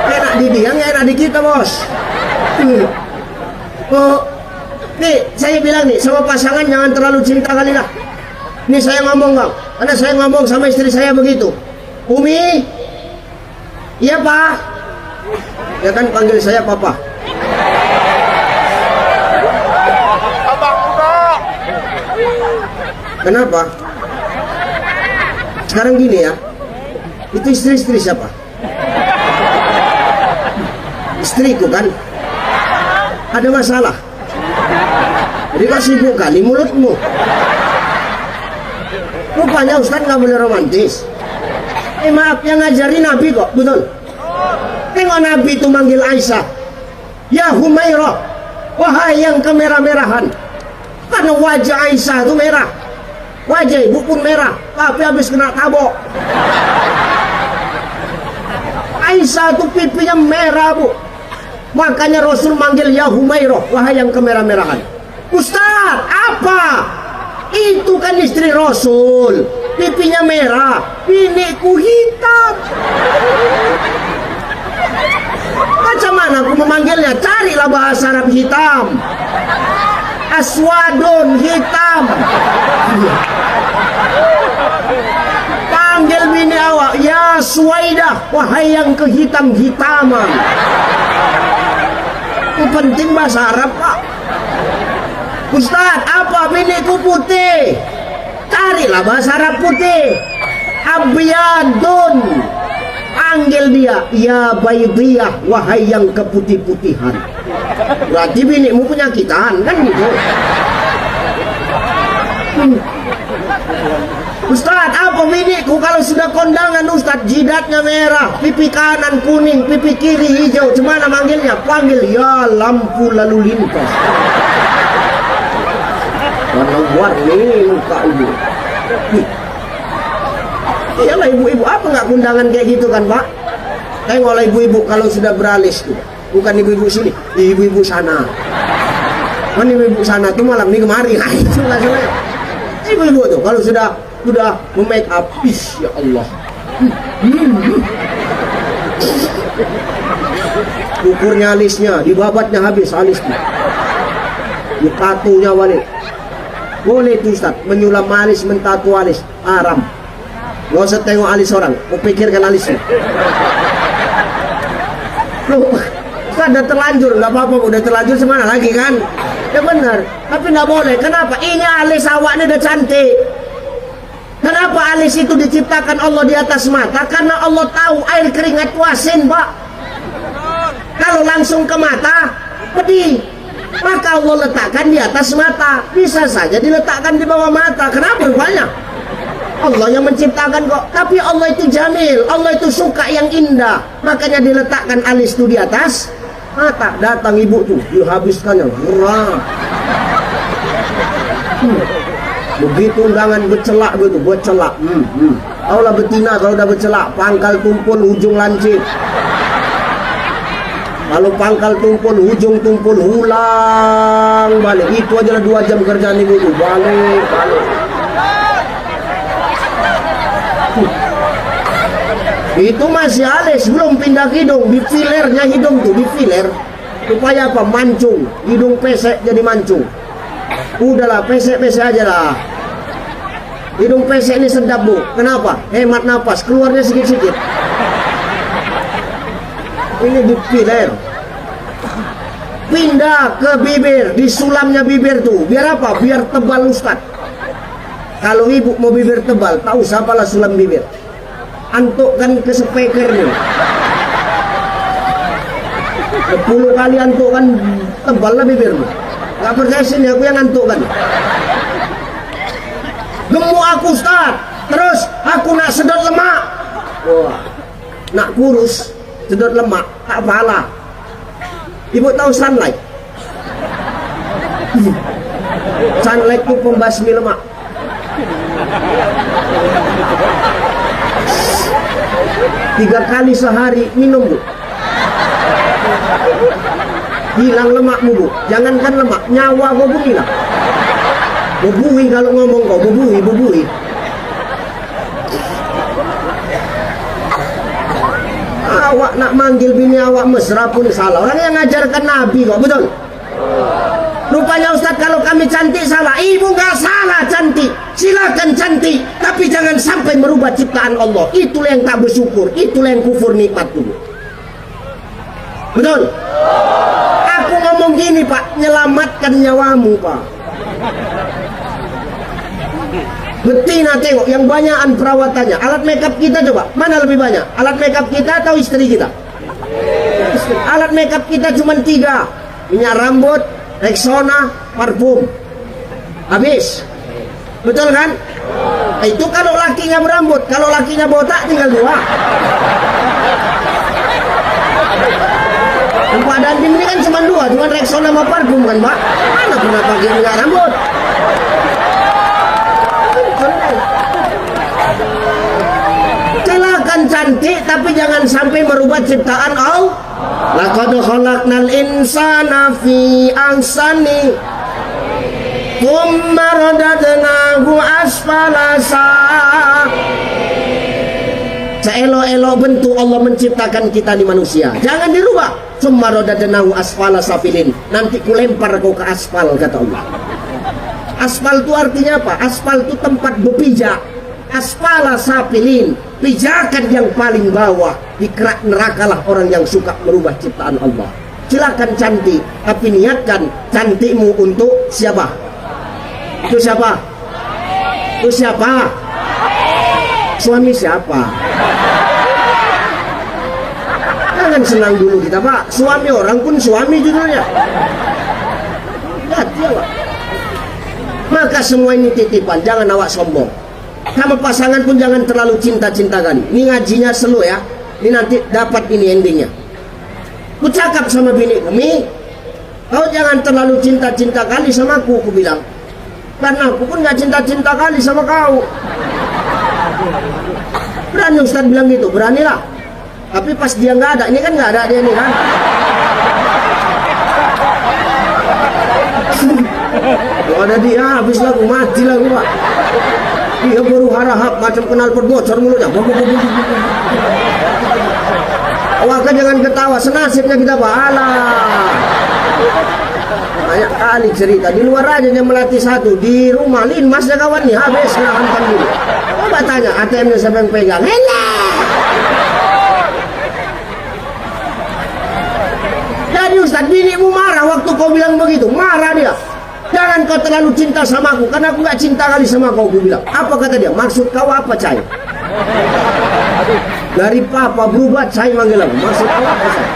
Enak di dia, enak di kita bos. Oh, nih saya bilang nih sama pasangan jangan terlalu cinta kali lah. Nih saya ngomong Bang, karena saya ngomong sama istri saya begitu. Umi, iya Pak. Ya kan panggil saya Papa. Kenapa? Sekarang gini ya, itu istri-istri siapa? Istriku kan? Ada masalah. Jadi kok sibuk kali mulutmu. Rupanya Ustaz nggak boleh romantis. Maaf, yang ngajarin Nabi kok, betul? Tengok Nabi itu manggil Aisyah, ya Humairah, wahai yang kemerah-merahan. Karena wajah Aisyah itu merah, wajah ibu pun merah, tapi habis kena tabok. Aisyah itu pipinya merah Bu. Makanya Rasul manggil ya Humairah, wahai yang kemerah-merahan. Ustaz, apa? Itu kan istri Rasul, pipinya merah, biniku hitam. ya suwaidah, wahai yang kehitam-hitaman. Itu penting bahasa Arab, Pak. Ustaz, apa biniku putih? Carilah bahasa Arab putih. Abyadun. Panggil dia, ya baydiyah, wahai yang keputih-putihan. Berarti binimu penyakitan, kan gitu. Ustaz, apa biniku kalau sudah kondangan Ustaz, jidatnya merah, pipi kanan kuning, pipi kiri hijau, cemana manggilnya? Panggil, ya lampu lalu lintas. Warna warni muka ibu. Iyalah ibu-ibu, apa nggak kondangan kayak gitu kan Pak? Tengoklah ibu-ibu kalau sudah beralis tuh. Bukan ibu-ibu sini, ibu-ibu sana. Mana ibu-ibu sana tuh malam minggu kemarin. Nah, itu lah sebenarnya. Ibu-ibu tuh kalau sudah memake up, ya Allah. Ukurnya alisnya, dibabatnya habis alisnya. Ditatunya balik. Boleh tuh Ustaz, menyulam alis, mentatu alis, haram. Gak usah tengok alis orang, kau pikirkan alisnya. Loh, kan udah terlanjur, gak apa-apa, udah terlanjur semana lagi kan? Ya benar, tapi gak boleh. Kenapa? Ini alis awaknya udah cantik. Kenapa alis itu diciptakan Allah di atas mata? Karena Allah tahu air keringat itu asin, Pak. Kalau langsung ke mata, pedih. Maka Allah letakkan di atas mata. Bisa saja diletakkan di bawah mata. Kenapa rupanya? Allah yang menciptakan kok. Tapi Allah itu jamil, Allah itu suka yang indah. Makanya diletakkan alis itu di atas mata. Datang ibu tuh, dihabiskannya. Begitu undangan bercelak gitu, bercelak. Allah betina kalau udah bercelak, pangkal tumpul, ujung lancip. Kalau pangkal tumpul, ujung tumpul, ulang balik. Itu aja 2 jam kerjaan ibu tuh, balik. Itu masih alis, belum pindah ke hidung. Di filernya hidung tuh, di filer. Supaya apa? Mancung. Hidung pesek jadi mancung. Udahlah, pesek-pesek aja lah. Hidung pesek ini sedap bu. Kenapa? Hemat napas, keluarnya sedikit-sedikit. Ini di filer. Pindah ke bibir, di sulamnya bibir tuh. Biar apa? Biar tebal Ustaz. Kalau ibu mau bibir tebal, tahu siapalah sulam bibir. Antukkan ke speaker nih. 10 kali antukkan, tebal lah bibirmu. Gak percaya sini aku yang antukkan. Gemuk aku Ustaz. Terus aku nak sedot lemak. Wah, nak kurus, sedot lemak, tak pahala. Ibu tahu sunlight? Sunlight itu pembasmi lemak. Tiga kali sehari minum bu. Hilang lemakmu bu. Jangankan lemak, nyawa kau pun hilang. Bubui kalau ngomong kau, bubui. Awak nak manggil bini awak mesra pun salah. Orang yang ngajarkan Nabi kok, betul? Rupanya Ustaz kalau kami cantik salah. Ibu gak salah cantik. Silakan cantik, tapi jangan sampai merubah ciptaan Allah. Itulah yang tak bersyukur, itulah yang kufur nikmat dulu. Betul? Aku ngomong gini Pak, nyelamatkan nyawamu Pak. Betina tengok yang banyakan perawatannya. Alat makeup kita coba, mana lebih banyak? Alat makeup kita atau istri kita? Alat makeup kita cuma 3. Minyak rambut, Rexona, parfum. Habis. Betul kan? Itu kalau lakinya berambut, kalau lakinya botak tinggal 2. Pak Dandim ini kan cuma 2, cuma Rexona sama parfum kan Pak? Mana pernah pakai minyak rambut? Silakan cantik, tapi jangan sampai merubah ciptaan Allah. Laqad khalaqnal insana fi ahsani thumma radadnahu asfala Seelok-elok bentuk Allah menciptakan kita di manusia. Jangan dirubah. Thumma radadnahu asfala safilin. Nanti kulempar kau ke aspal kata Allah. Aspal itu artinya apa? Aspal itu tempat berpijak. asfala safilin, pijakan yang paling bawah di kerak nerakalah orang yang suka merubah ciptaan Allah. Silakan cantik, tapi niatkan cantikmu untuk siapa? Itu siapa? Itu siapa? Suami siapa? Jangan senang dulu kita, Pak. Suami orang pun suami judulnya. Lihat ya, Pak. Maka semua ini titipan, jangan awak sombong. Sama pasangan pun jangan terlalu cinta-cinta kali. Ini ngajinya slow ya. Ini nanti dapat ini endingnya. Ku cakap sama bini, Mi, kau jangan terlalu cinta-cinta kali sama aku bilang. Karena aku pun gak cinta-cinta kali sama kau. Berani Ustaz bilang gitu, beranilah. Tapi pas dia nggak ada, ini kan nggak ada dia nih kan. Kalau ada dia, habis lagu mati lagu Pak. Dia baru harahap macam kenal pot bocor mulutnya. Waka jangan ketawa, senasibnya kita Pak. Alah. Banyak kali cerita, di luar aja yang melatih satu, di rumah linmasnya kawannya habis nah hantam dulu. Coba tanya ATM-nya siapa yang pegang? Helah. Jadi Ustaz, binimu marah waktu kau bilang begitu, marah dia. Jangan kau terlalu cinta sama aku, karena aku gak cinta kali sama kau, aku bilang. Apa kata dia? Maksud kau apa, Cai? Dari papa berubah, Cai manggil aku. Maksud kau apa, Cai?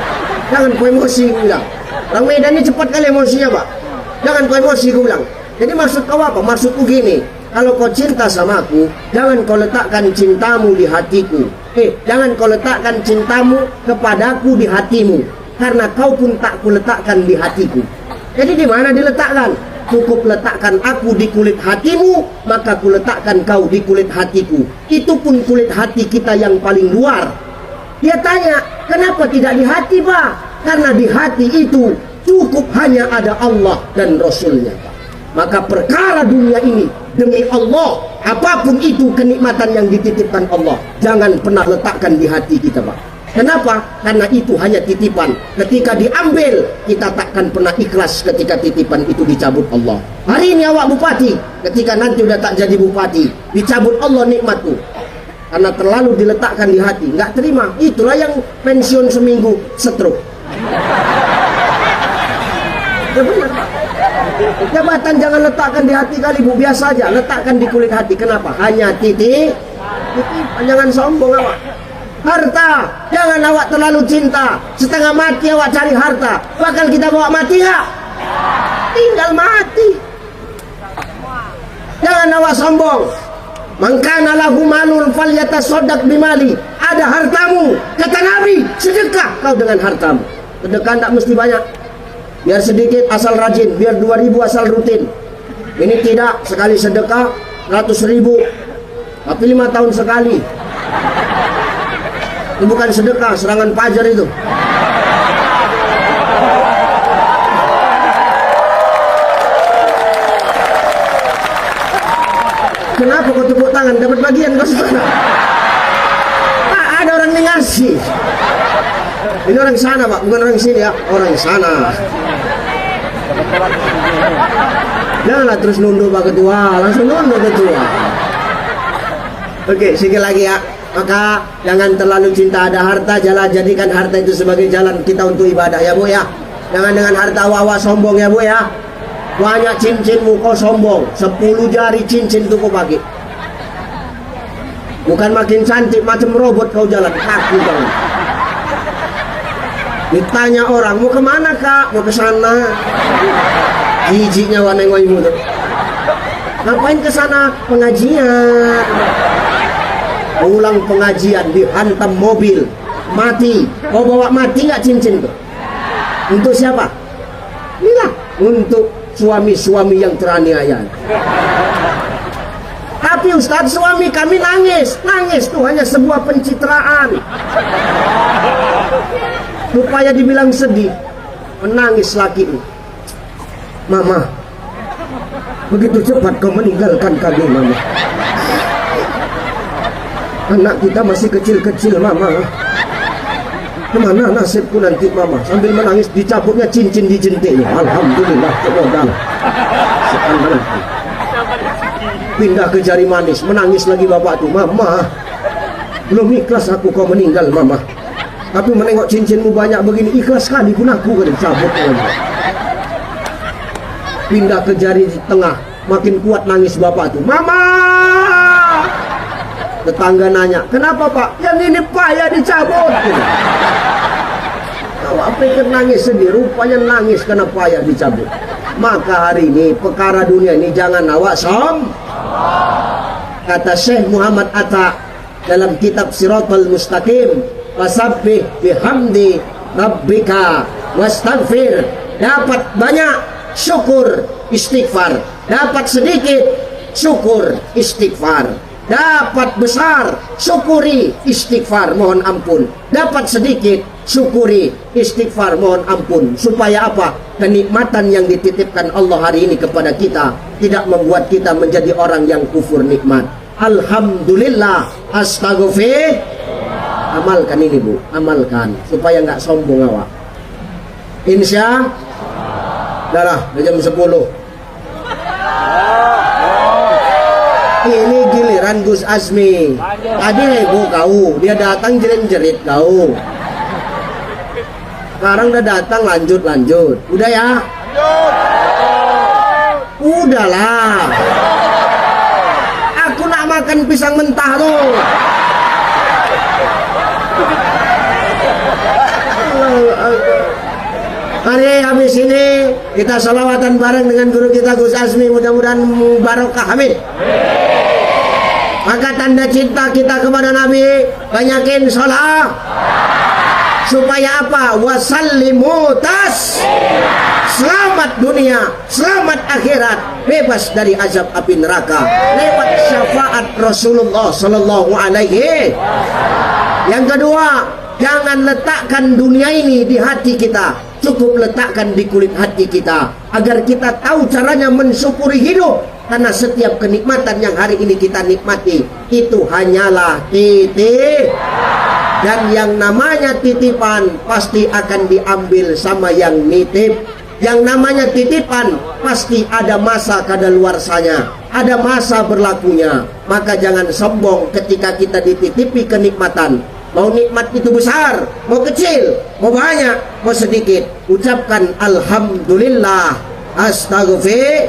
Jangan kau emosi, aku bilang. Orang Medan ini cepat kali emosinya, Pak. Jangan kau emosi, aku bilang. Jadi maksud kau apa? Maksudku gini, kalau kau cinta sama aku, jangan kau letakkan cintamu di hatiku. Jangan kau letakkan cintamu kepadaku di hatimu. Karena kau pun tak kuletakkan di hatiku. Jadi di mana diletakkan? Cukup letakkan aku di kulit hatimu, maka kuletakkan kau di kulit hatiku. Itu pun kulit hati kita yang paling luar. Dia tanya, kenapa tidak di hati, Pak? Karena di hati itu cukup hanya ada Allah dan Rasulnya, Pak. Maka perkara dunia ini, demi Allah, apapun itu kenikmatan yang dititipkan Allah, jangan pernah letakkan di hati kita, Pak. Kenapa? Karena itu hanya titipan. Ketika diambil, kita takkan pernah ikhlas ketika titipan itu dicabut Allah. Hari ini awak bupati, ketika nanti udah tak jadi bupati, dicabut Allah nikmatmu. Karena terlalu diletakkan di hati, nggak terima. Itulah yang pensiun seminggu stroke. Ya benar, Pak. Jabatan jangan letakkan di hati kali, Bu. Biasa aja, letakkan di kulit hati. Kenapa? Hanya titipan, jangan sombong awak. Harta, jangan awak terlalu cinta. Setengah mati awak cari harta, bakal kita bawa mati nggak? Tinggal mati. Jangan awak sombong. Mangkana lahu malun falyatasaddaq bimali. Ada hartamu, kata Nabi, sedekah kau dengan hartamu. Sedekah tak mesti banyak. Biar sedikit asal rajin, biar 2000 asal rutin. Ini tidak, sekali sedekah 100.000, tapi 5 tahun sekali. Itu bukan sedekah, serangan fajar itu. Kenapa kau tepuk tangan? Dapat bagian kau sana. Ada orang yang ngasih. Ini orang sana, Pak, bukan orang sini ya. Orang sana. Janganlah terus nunduk Pak Ketua, langsung nunduk Ketua. Oke, sekali lagi ya. Maka jangan terlalu cinta ada harta, jadikan harta itu sebagai jalan kita untuk ibadah ya Bu ya. Jangan dengan harta wawa sombong ya Bu ya. Banyak cincinmu kau sombong, 10 jari cincin itu kau pakai. Bukan makin cantik macam robot kau jalan kaki kau. Ditanya orang, mau kemana Kak? Mau ke sana. Jijiknya waneng-wanengmu tuh. Ngapain ke sana? Pengajian. Ulang pengajian, dihantam mobil, mati. Kau bawa mati nggak cincin tuh? Untuk siapa? Inilah untuk suami-suami yang teraniaya. Tapi Ustaz, suami kami nangis. Nangis tuh hanya sebuah pencitraan. Supaya dibilang sedih, menangis laki. Mama, begitu cepat kau meninggalkan kami, Mama. Anak kita masih kecil-kecil, Mama. Kemana nasibku nanti, Mama? Sambil menangis dicabutnya cincin di jentiknya. Alhamdulillah, kemodal. Pindah ke jari manis, menangis lagi bapak tuh. Mama, belum ikhlas aku kau meninggal mama. Tapi menengok cincinmu banyak begini, ikhlas sekali pun aku kan cabut lagi. Pindah ke jari tengah, makin kuat nangis bapak tuh. Mama! Tetangga nanya, kenapa pak? Yang ini payah dicabut. Gitu. Awak pikir nangis sedih, rupanya nangis karena payah dicabut. Maka hari ini perkara dunia ini jangan awak kata Syekh Muhammad Atta dalam kitab Siratal Mustaqim, wasabbih bihamdi rabbika wastaghfir. Dapat banyak syukur istighfar, dapat sedikit syukur istighfar, dapat besar syukuri istighfar mohon ampun, dapat sedikit syukuri istighfar mohon ampun. Supaya apa? Kenikmatan yang dititipkan Allah hari ini kepada kita tidak membuat kita menjadi orang yang kufur nikmat. Alhamdulillah, astaghfir. Amalkan ini bu, amalkan supaya nggak sombong awak. Insya Allah, udah jam 10. Ini giliran Gus Azmi. Tadi heboh kau, dia datang jerit-jerit kau. Sekarang udah datang lanjut. Udah ya? Udahlah. Aku nak makan pisang mentah tuh. Mari habis ini kita salawatan bareng dengan guru kita Gus Azmi, mudah-mudahan barokah, amin. Maka tanda cinta kita kepada Nabi, banyakin sholat. Supaya apa? Wasallimu tas. Selamat dunia, selamat akhirat, bebas dari azab api neraka lewat syafaat Rasulullah sallallahu alaihi. Yang kedua, jangan letakkan dunia ini di hati kita, cukup letakkan di kulit hati kita agar kita tahu caranya mensyukuri hidup. Karena setiap kenikmatan yang hari ini kita nikmati itu hanyalah titik. Dan yang namanya titipan pasti akan diambil sama yang nitip. Yang namanya titipan pasti ada masa kadaluarsanya, ada masa berlakunya. Maka jangan sombong ketika kita dititipi kenikmatan. Mau nikmat itu besar, mau kecil, mau banyak, mau sedikit, ucapkan alhamdulillah, astaghfir.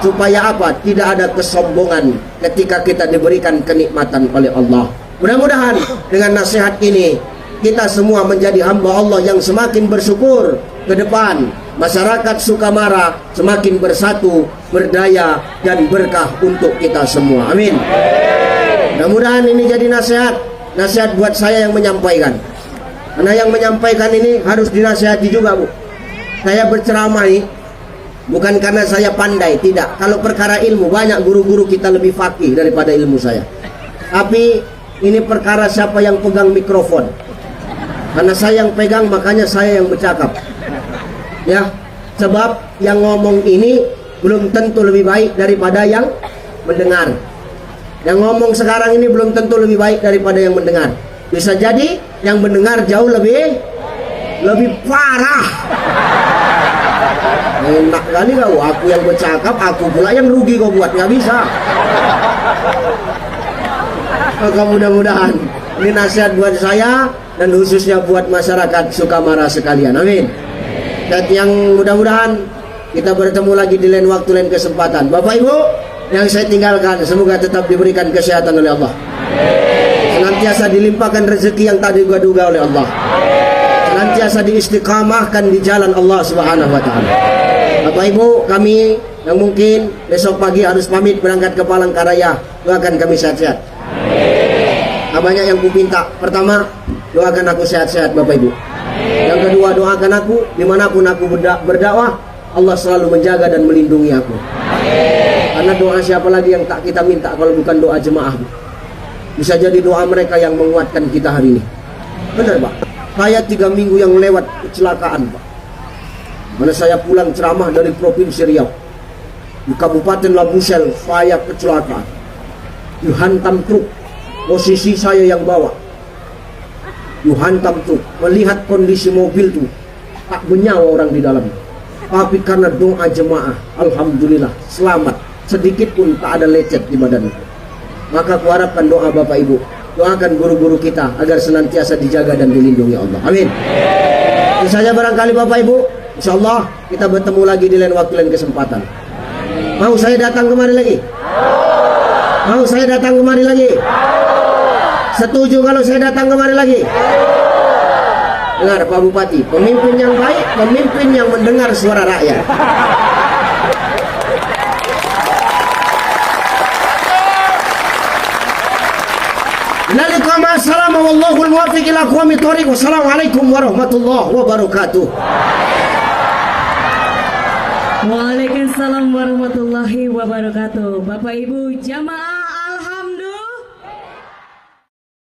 Supaya apa? Tidak ada kesombongan ketika kita diberikan kenikmatan oleh Allah. Mudah-mudahan dengan nasihat ini kita semua menjadi hamba Allah yang semakin bersyukur ke depan. Masyarakat Sukamara semakin bersatu, berdaya, dan berkah untuk kita semua. Amin. Mudah-mudahan ini jadi nasihat buat saya yang menyampaikan. Karena yang menyampaikan ini harus dinasihati juga bu. Saya berceramah ini bukan karena saya pandai, tidak. Kalau perkara ilmu, banyak guru-guru kita lebih fakih daripada ilmu saya. Tapi ini perkara siapa yang pegang mikrofon. Karena saya yang pegang, makanya saya yang bercakap. Ya, sebab yang ngomong ini belum tentu lebih baik daripada yang mendengar. Yang ngomong sekarang ini belum tentu lebih baik daripada yang mendengar. Bisa jadi yang mendengar jauh lebih parah. Enak kali kau, aku yang bercakap, aku pula yang rugi kau buat, nggak bisa. Maka mudah-mudahan ini nasihat buat saya dan khususnya buat masyarakat Sukamara sekalian. Amin. Dan yang mudah-mudahan kita bertemu lagi di lain waktu, lain kesempatan. Bapak Ibu yang saya tinggalkan, semoga tetap diberikan kesehatan oleh Allah. Senantiasa dilimpahkan rezeki yang tak diduga-duga oleh Allah. Senantiasa diistiqamahkan di jalan Allah Subhanahu wa taala. Bapak Ibu, kami yang mungkin besok pagi harus pamit berangkat ke Palangkaraya, doakan kami sehat-sehat. Banyak yang ku minta. Pertama, doakan aku sehat-sehat Bapak Ibu. Yang kedua, doakan aku dimanapun aku berdakwah, Allah selalu menjaga dan melindungi aku. Karena doa siapa lagi yang tak kita minta kalau bukan doa jemaah. Bisa jadi doa mereka yang menguatkan kita hari ini. Benar Pak. Saya 3 minggu yang lewat kecelakaan Pak. Mana saya pulang ceramah dari Provinsi Riau. Di Kabupaten Labusel, saya kecelakaan. Dihantam truk. Posisi saya yang bawa. Dihantam truk. Melihat kondisi mobil tuh, tak bernyawa orang di dalam. Tapi karena doa jemaah, alhamdulillah selamat. sedikit pun tak ada lecet di badan. Maka kuharapkan doa Bapak Ibu, doakan guru-guru kita agar senantiasa dijaga dan dilindungi Allah. Amin. Itu saja barangkali Bapak Ibu. InsyaAllah kita bertemu lagi di lain waktu, lain kesempatan. Mau saya datang kemari lagi? Mau saya datang kemari lagi? Setuju kalau saya datang kemari lagi? Dengar Pak Bupati, pemimpin yang baik, pemimpin yang mendengar suara rakyat. Wassalamualaikum warahmatullahi wabarakatuh. Waalaikumsalam warahmatullahi wabarakatuh. Bapak Ibu jamaah